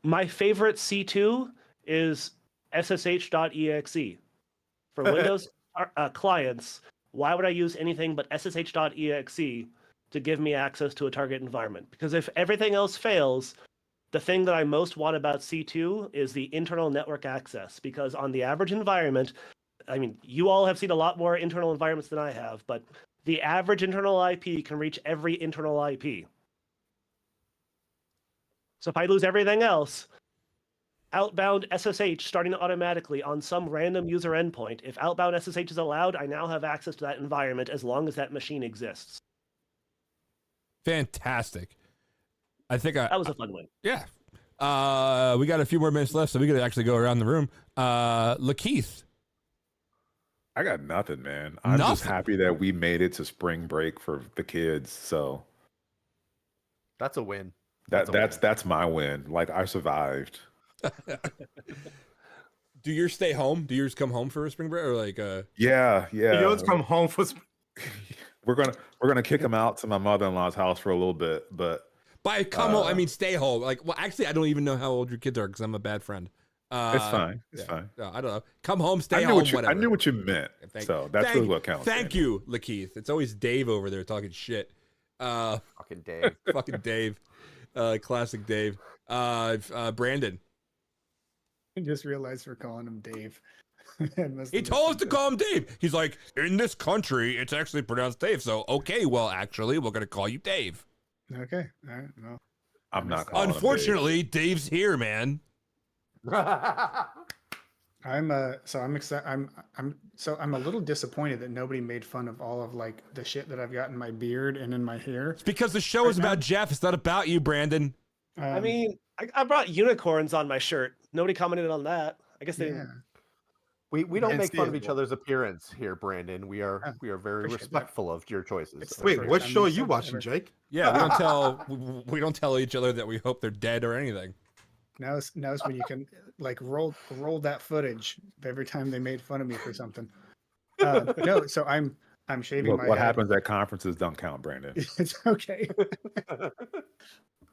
my favorite C2 is ssh.exe. For Windows clients, why would I use anything but ssh.exe to give me access to a target environment? Because if everything else fails, the thing that I most want about C2 is the internal network access, because on the average environment, I mean, you all have seen a lot more internal environments than I have, but the average internal IP can reach every internal IP. So if I lose everything else, outbound SSH starting automatically on some random user endpoint, if outbound SSH is allowed, I now have access to that environment as long as that machine exists. Fantastic. I think that was a fun win. Yeah. We got a few more minutes left, so we could actually go around the room. Lakeith. I got nothing, man. I'm just happy that we made it to spring break for the kids. So that's a win. That's my win. Like, I survived. Do yours stay home? Do yours come home for a spring break or like? Yeah. Yours come home for. We're gonna kick them out to my mother-in-law's house for a little bit, but. By come home, I mean stay home. Like, well, actually, I don't even know how old your kids are because I'm a bad friend. It's fine. It's fine. No, I don't know. Come home, stay home, whatever. I knew what you meant. So that's really what counts. Thank you, Lakeith. It's always Dave over there talking shit. Fucking Dave. Fucking Dave. Classic Dave. Brandon. I just realized we're calling him Dave. He told us to call him Dave. He's like, in this country, it's actually pronounced Dave. So, okay, well, actually, we're going to call you Dave. Okay. All right. Well, I'm not calling Unfortunately, Dave's here, man. I'm excited. I'm a little disappointed that nobody made fun of all of like the shit that I've got in my beard and in my hair. It's because the show is about Jeff. It's not about you, Brandon. I mean, I brought unicorns on my shirt. Nobody commented on that. I guess they yeah. We don't Can't make see fun it, of each but- other's appearance here, Brandon. We are very appreciate that. respectful of your choices. It's the Wait, first what time show are we've you said watching, ever. Jake? Yeah, we don't tell each other that we hope they're dead or anything. Now's when you can like roll that footage every time they made fun of me for something. No, so I'm shaving Look, my what head. happens at conferences don't count, Brandon. It's okay.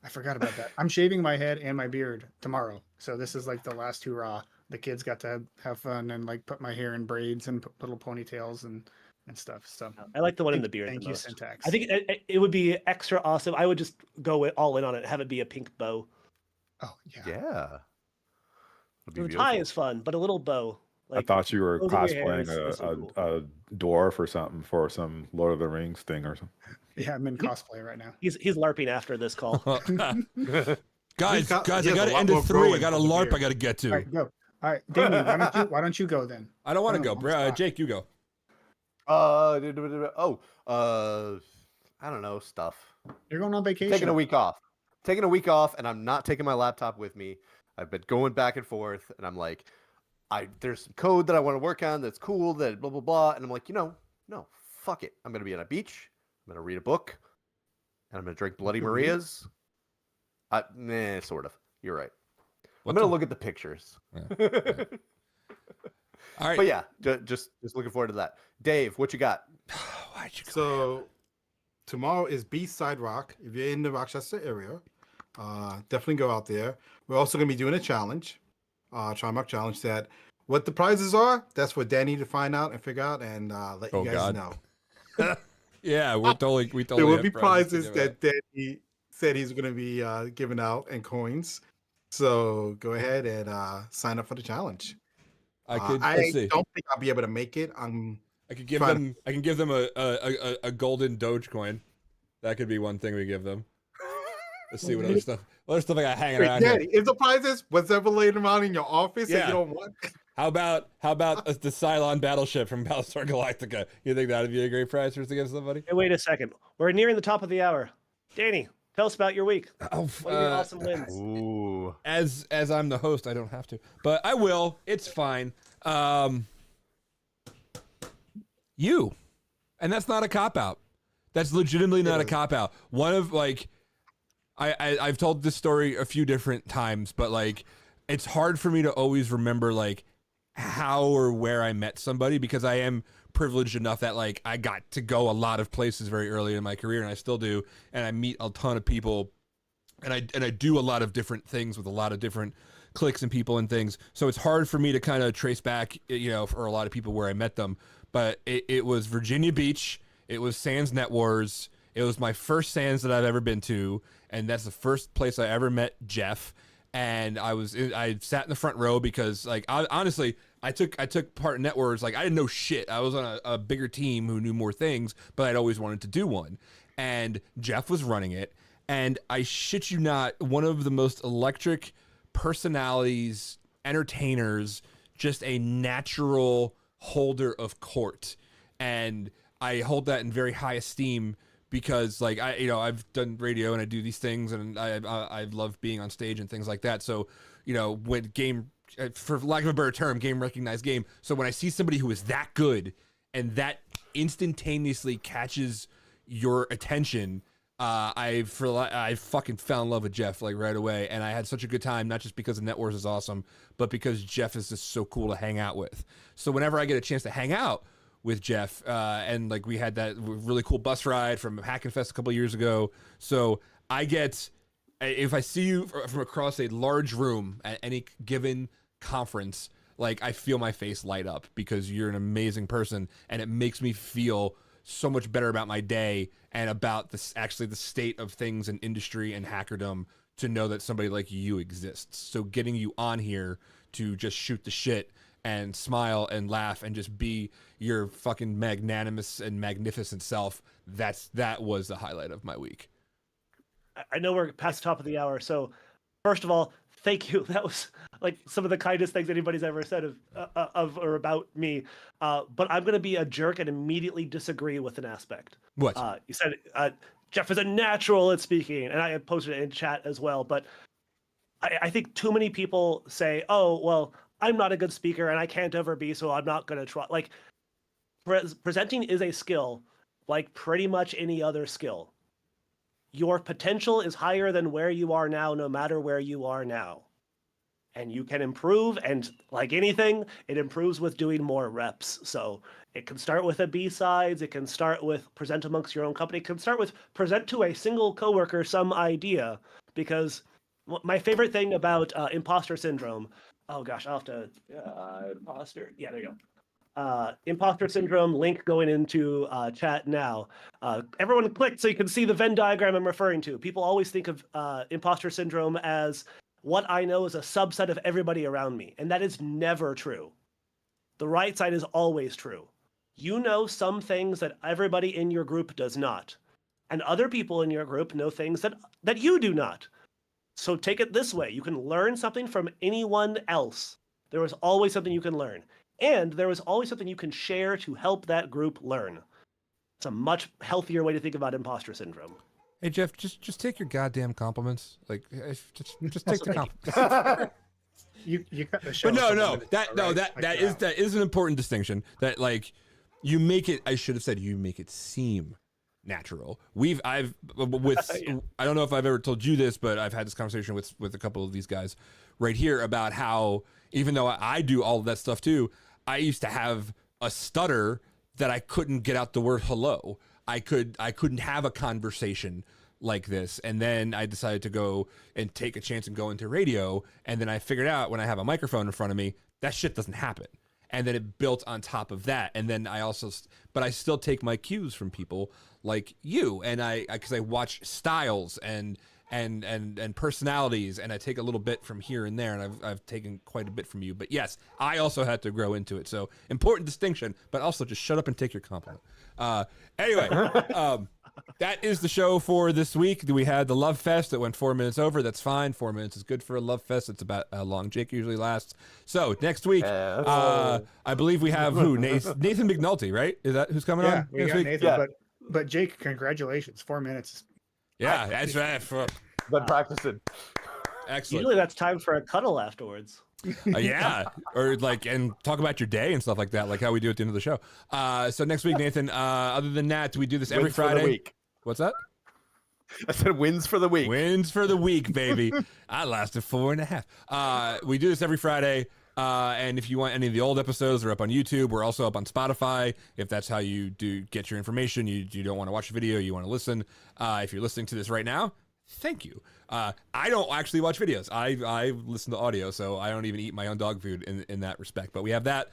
I forgot about that. I'm shaving my head and my beard tomorrow. So this is like the last hurrah. The kids got to have fun and like put my hair in braids and put little ponytails and stuff. So I like the one in the beard thank the you, most. Syntax. I think it would be extra awesome. I would just go all in on it. Have it be a pink bow. Oh yeah. Yeah. It'd be The tie beautiful. is fun, but a little bow. I thought you were closing your hair cosplaying is so cool. a dwarf or something for some Lord of the Rings thing or something. Yeah, I'm in cosplay right now. He's LARPing after this call. guys, he I has got a to lot end more at 3. I growing got a on the LARP beard. I got to get to. All right, go. All right, Damien, why don't you go then? I don't want to Oh, go. stop. Jake, you go. I don't know, stuff. You're going on vacation. Taking a week off, and I'm not taking my laptop with me. I've been going back and forth, and I'm like, there's some code that I want to work on that's cool, that blah blah blah, and I'm like, no, fuck it. I'm gonna be on a beach. I'm gonna read a book, and I'm gonna drink Bloody Marias. Sort of. You're right. I'm gonna look at the pictures. Yeah. All right. But yeah, just looking forward to that. Dave, what you got? Why'd you go? So tomorrow is Beachside Rock. If you're in the Rochester area, definitely go out there. We're also going to be doing a challenge, Trimarc challenge. That what the prizes are, that's for Danny to find out and figure out and let Oh, you guys God. know. Yeah, we totally. There will have be prizes to prizes give that Danny said he's going to be giving out and coins. So go ahead and sign up for the challenge. I could. I Let's see. don't think I'll be able to make it. I could give trying them. I can give them a golden Dogecoin. That could be one thing we give them. Let's see what other stuff. What other stuff I got hanging Wait, around Danny, here. is the prizes what's ever laying around in your office that Yeah. you don't want? How about the Cylon battleship from Battlestar Galactica? You think that'd be a great prize for us to give somebody? Hey, wait a second. We're nearing the top of the hour. Danny, tell us about your week. Oh, What are your awesome wins? Ooh. as I'm the host, I don't have to, but I will. It's fine. You, and that's not a cop out. That's legitimately not a cop out. One of like, I've told this story a few different times, but like, it's hard for me to always remember like how or where I met somebody because I am privileged enough that like I got to go a lot of places very early in my career, and I still do, and I meet a ton of people. And I do a lot of different things with a lot of different cliques and people and things. So it's hard for me to kind of trace back, for a lot of people where I met them. But it was Virginia Beach. It was Sands Net Wars. It was my first Sands that I've ever been to. And that's the first place I ever met Jeff. And I sat in the front row because like, honestly, I took part in Net Wars. Like I didn't know shit. I was on a bigger team who knew more things, but I'd always wanted to do one. And Jeff was running it. And I shit you not, one of the most electric personalities, entertainers, just a natural holder of court. And I hold that in very high esteem because like I've done radio and I do these things and I love being on stage and things like that. So, when game, for lack of a better term, game recognized game. So when I see somebody who is that good and that instantaneously catches your attention, I fucking fell in love with Jeff like right away, and I had such a good time, not just because the Net Wars is awesome, but because Jeff is just so cool to hang out with. So whenever I get a chance to hang out with Jeff, and like we had that really cool bus ride from Hackin' Fest a couple years ago, so I get, if I see you from across a large room at any given conference, like I feel my face light up because you're an amazing person, and it makes me feel so much better about my day and about this actually the state of things in industry and hackerdom to know that somebody like you exists. So getting you on here to just shoot the shit and smile and laugh and just be your fucking magnanimous and magnificent self, that was the highlight of my week. I know we're past the top of the hour, so first of all, thank you. That was like some of the kindest things anybody's ever said of or about me. But I'm going to be a jerk and immediately disagree with an aspect. What? You said Jeff is a natural at speaking, and I had posted it in chat as well. But I think too many people say, "Oh, well, I'm not a good speaker, and I can't ever be, so I'm not going to try." Like, presenting is a skill, like pretty much any other skill. Your potential is higher than where you are now, no matter where you are now. And you can improve, and like anything, it improves with doing more reps. So it can start with a B-sides, it can start with present amongst your own company, it can start with present to a single coworker some idea. Because my favorite thing about imposter syndrome, oh gosh, I'll have to, imposter, yeah, there you go. Imposter syndrome link going into chat now. Everyone click so you can see the Venn diagram I'm referring to. People always think of imposter syndrome as what I know is a subset of everybody around me, and that is never true. The right side is always true. You know some things that everybody in your group does not, and other people in your group know things that you do not. So take it this way. You can learn something from anyone else. There is always something you can learn. And there is always something you can share to help that group learn. It's a much healthier way to think about imposter syndrome. Hey Jeff, just take your goddamn compliments. Like, just take the compliments. You cut the show. But that is an important distinction. That like, you make it. I should have said you make it seem natural. I don't know if I've ever told you this, but I've had this conversation with a couple of these guys right here about how even though I do all of that stuff too, I used to have a stutter that I couldn't get out the word hello. I couldn't have a conversation like this. And then I decided to go and take a chance and go into radio. And then I figured out when I have a microphone in front of me, that shit doesn't happen. And then it built on top of that. And then but I still take my cues from people like you. And because I watch styles and personalities, and I take a little bit from here and there, and I've taken quite a bit from you. But yes, I also had to grow into it. So important distinction, but also just shut up and take your compliment. Anyway, that is the show for this week. We had the Love Fest that went 4 minutes over. That's fine. 4 minutes is good for a Love Fest. It's about how long Jake usually lasts. So next week, I believe we have who? Nathan McNulty, right? Is that who's coming on? We got week? Nathan, Yeah. but Jake, congratulations. 4 minutes. Yeah, that's right. Been practicing. Excellent. Usually that's time for a cuddle afterwards. Yeah, or like, and talk about your day and stuff like that, like how we do at the end of the show. So next week, Nathan. Other than that, we do this every Wins for Friday. the week. What's that? I said wins for the week. Wins for the week, baby. I lasted 4.5. We do this every Friday. And if you want any of the old episodes, they're up on YouTube. We're also up on Spotify. If that's how you do get your information, you don't want to watch a video, you want to listen. If you're listening to this right now, thank you. I don't actually watch videos. I listen to audio, so I don't even eat my own dog food in that respect. But we have that.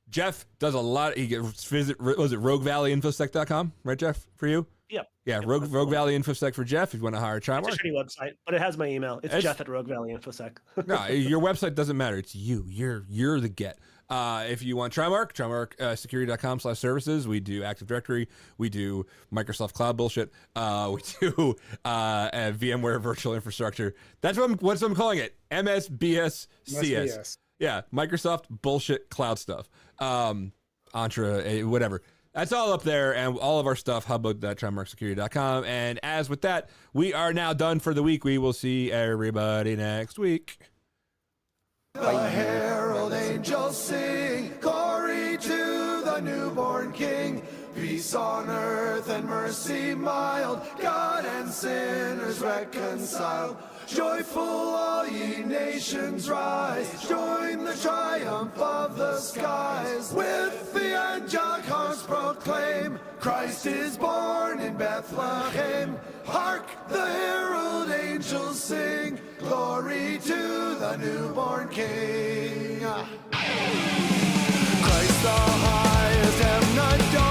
Jeff does a lot. He gets visit. Was it RogueValleyInfosec.com, right, Jeff? For you? Yep. Yeah, Rogue Valley Infosec for Jeff. If you want to hire Trimarc. It's a shitty website, but it has my email. It's Jeff at Rogue Valley Infosec. No, your website doesn't matter. It's you. You're the get. If you want Trimarc, TrimarcSecurity.com/services. We do Active Directory. We do Microsoft Cloud bullshit. We do VMware Virtual Infrastructure. That's what I'm calling it. MSBS CS. MSBS. Yeah, Microsoft bullshit cloud stuff. Entra, whatever. That's all up there, and all of our stuff, hubbub.trimarcsecurity.com. And as with that, we are now done for the week. We will see everybody next week. The herald angels sing, glory to the newborn King. Peace on earth and mercy mild, God and sinners reconciled. Joyful all ye nations rise, join the triumph of the skies. With the angelic horns proclaim, Christ is born in Bethlehem. Hark, the herald angels sing, glory to the newborn King. Christ the highest heaven adorned.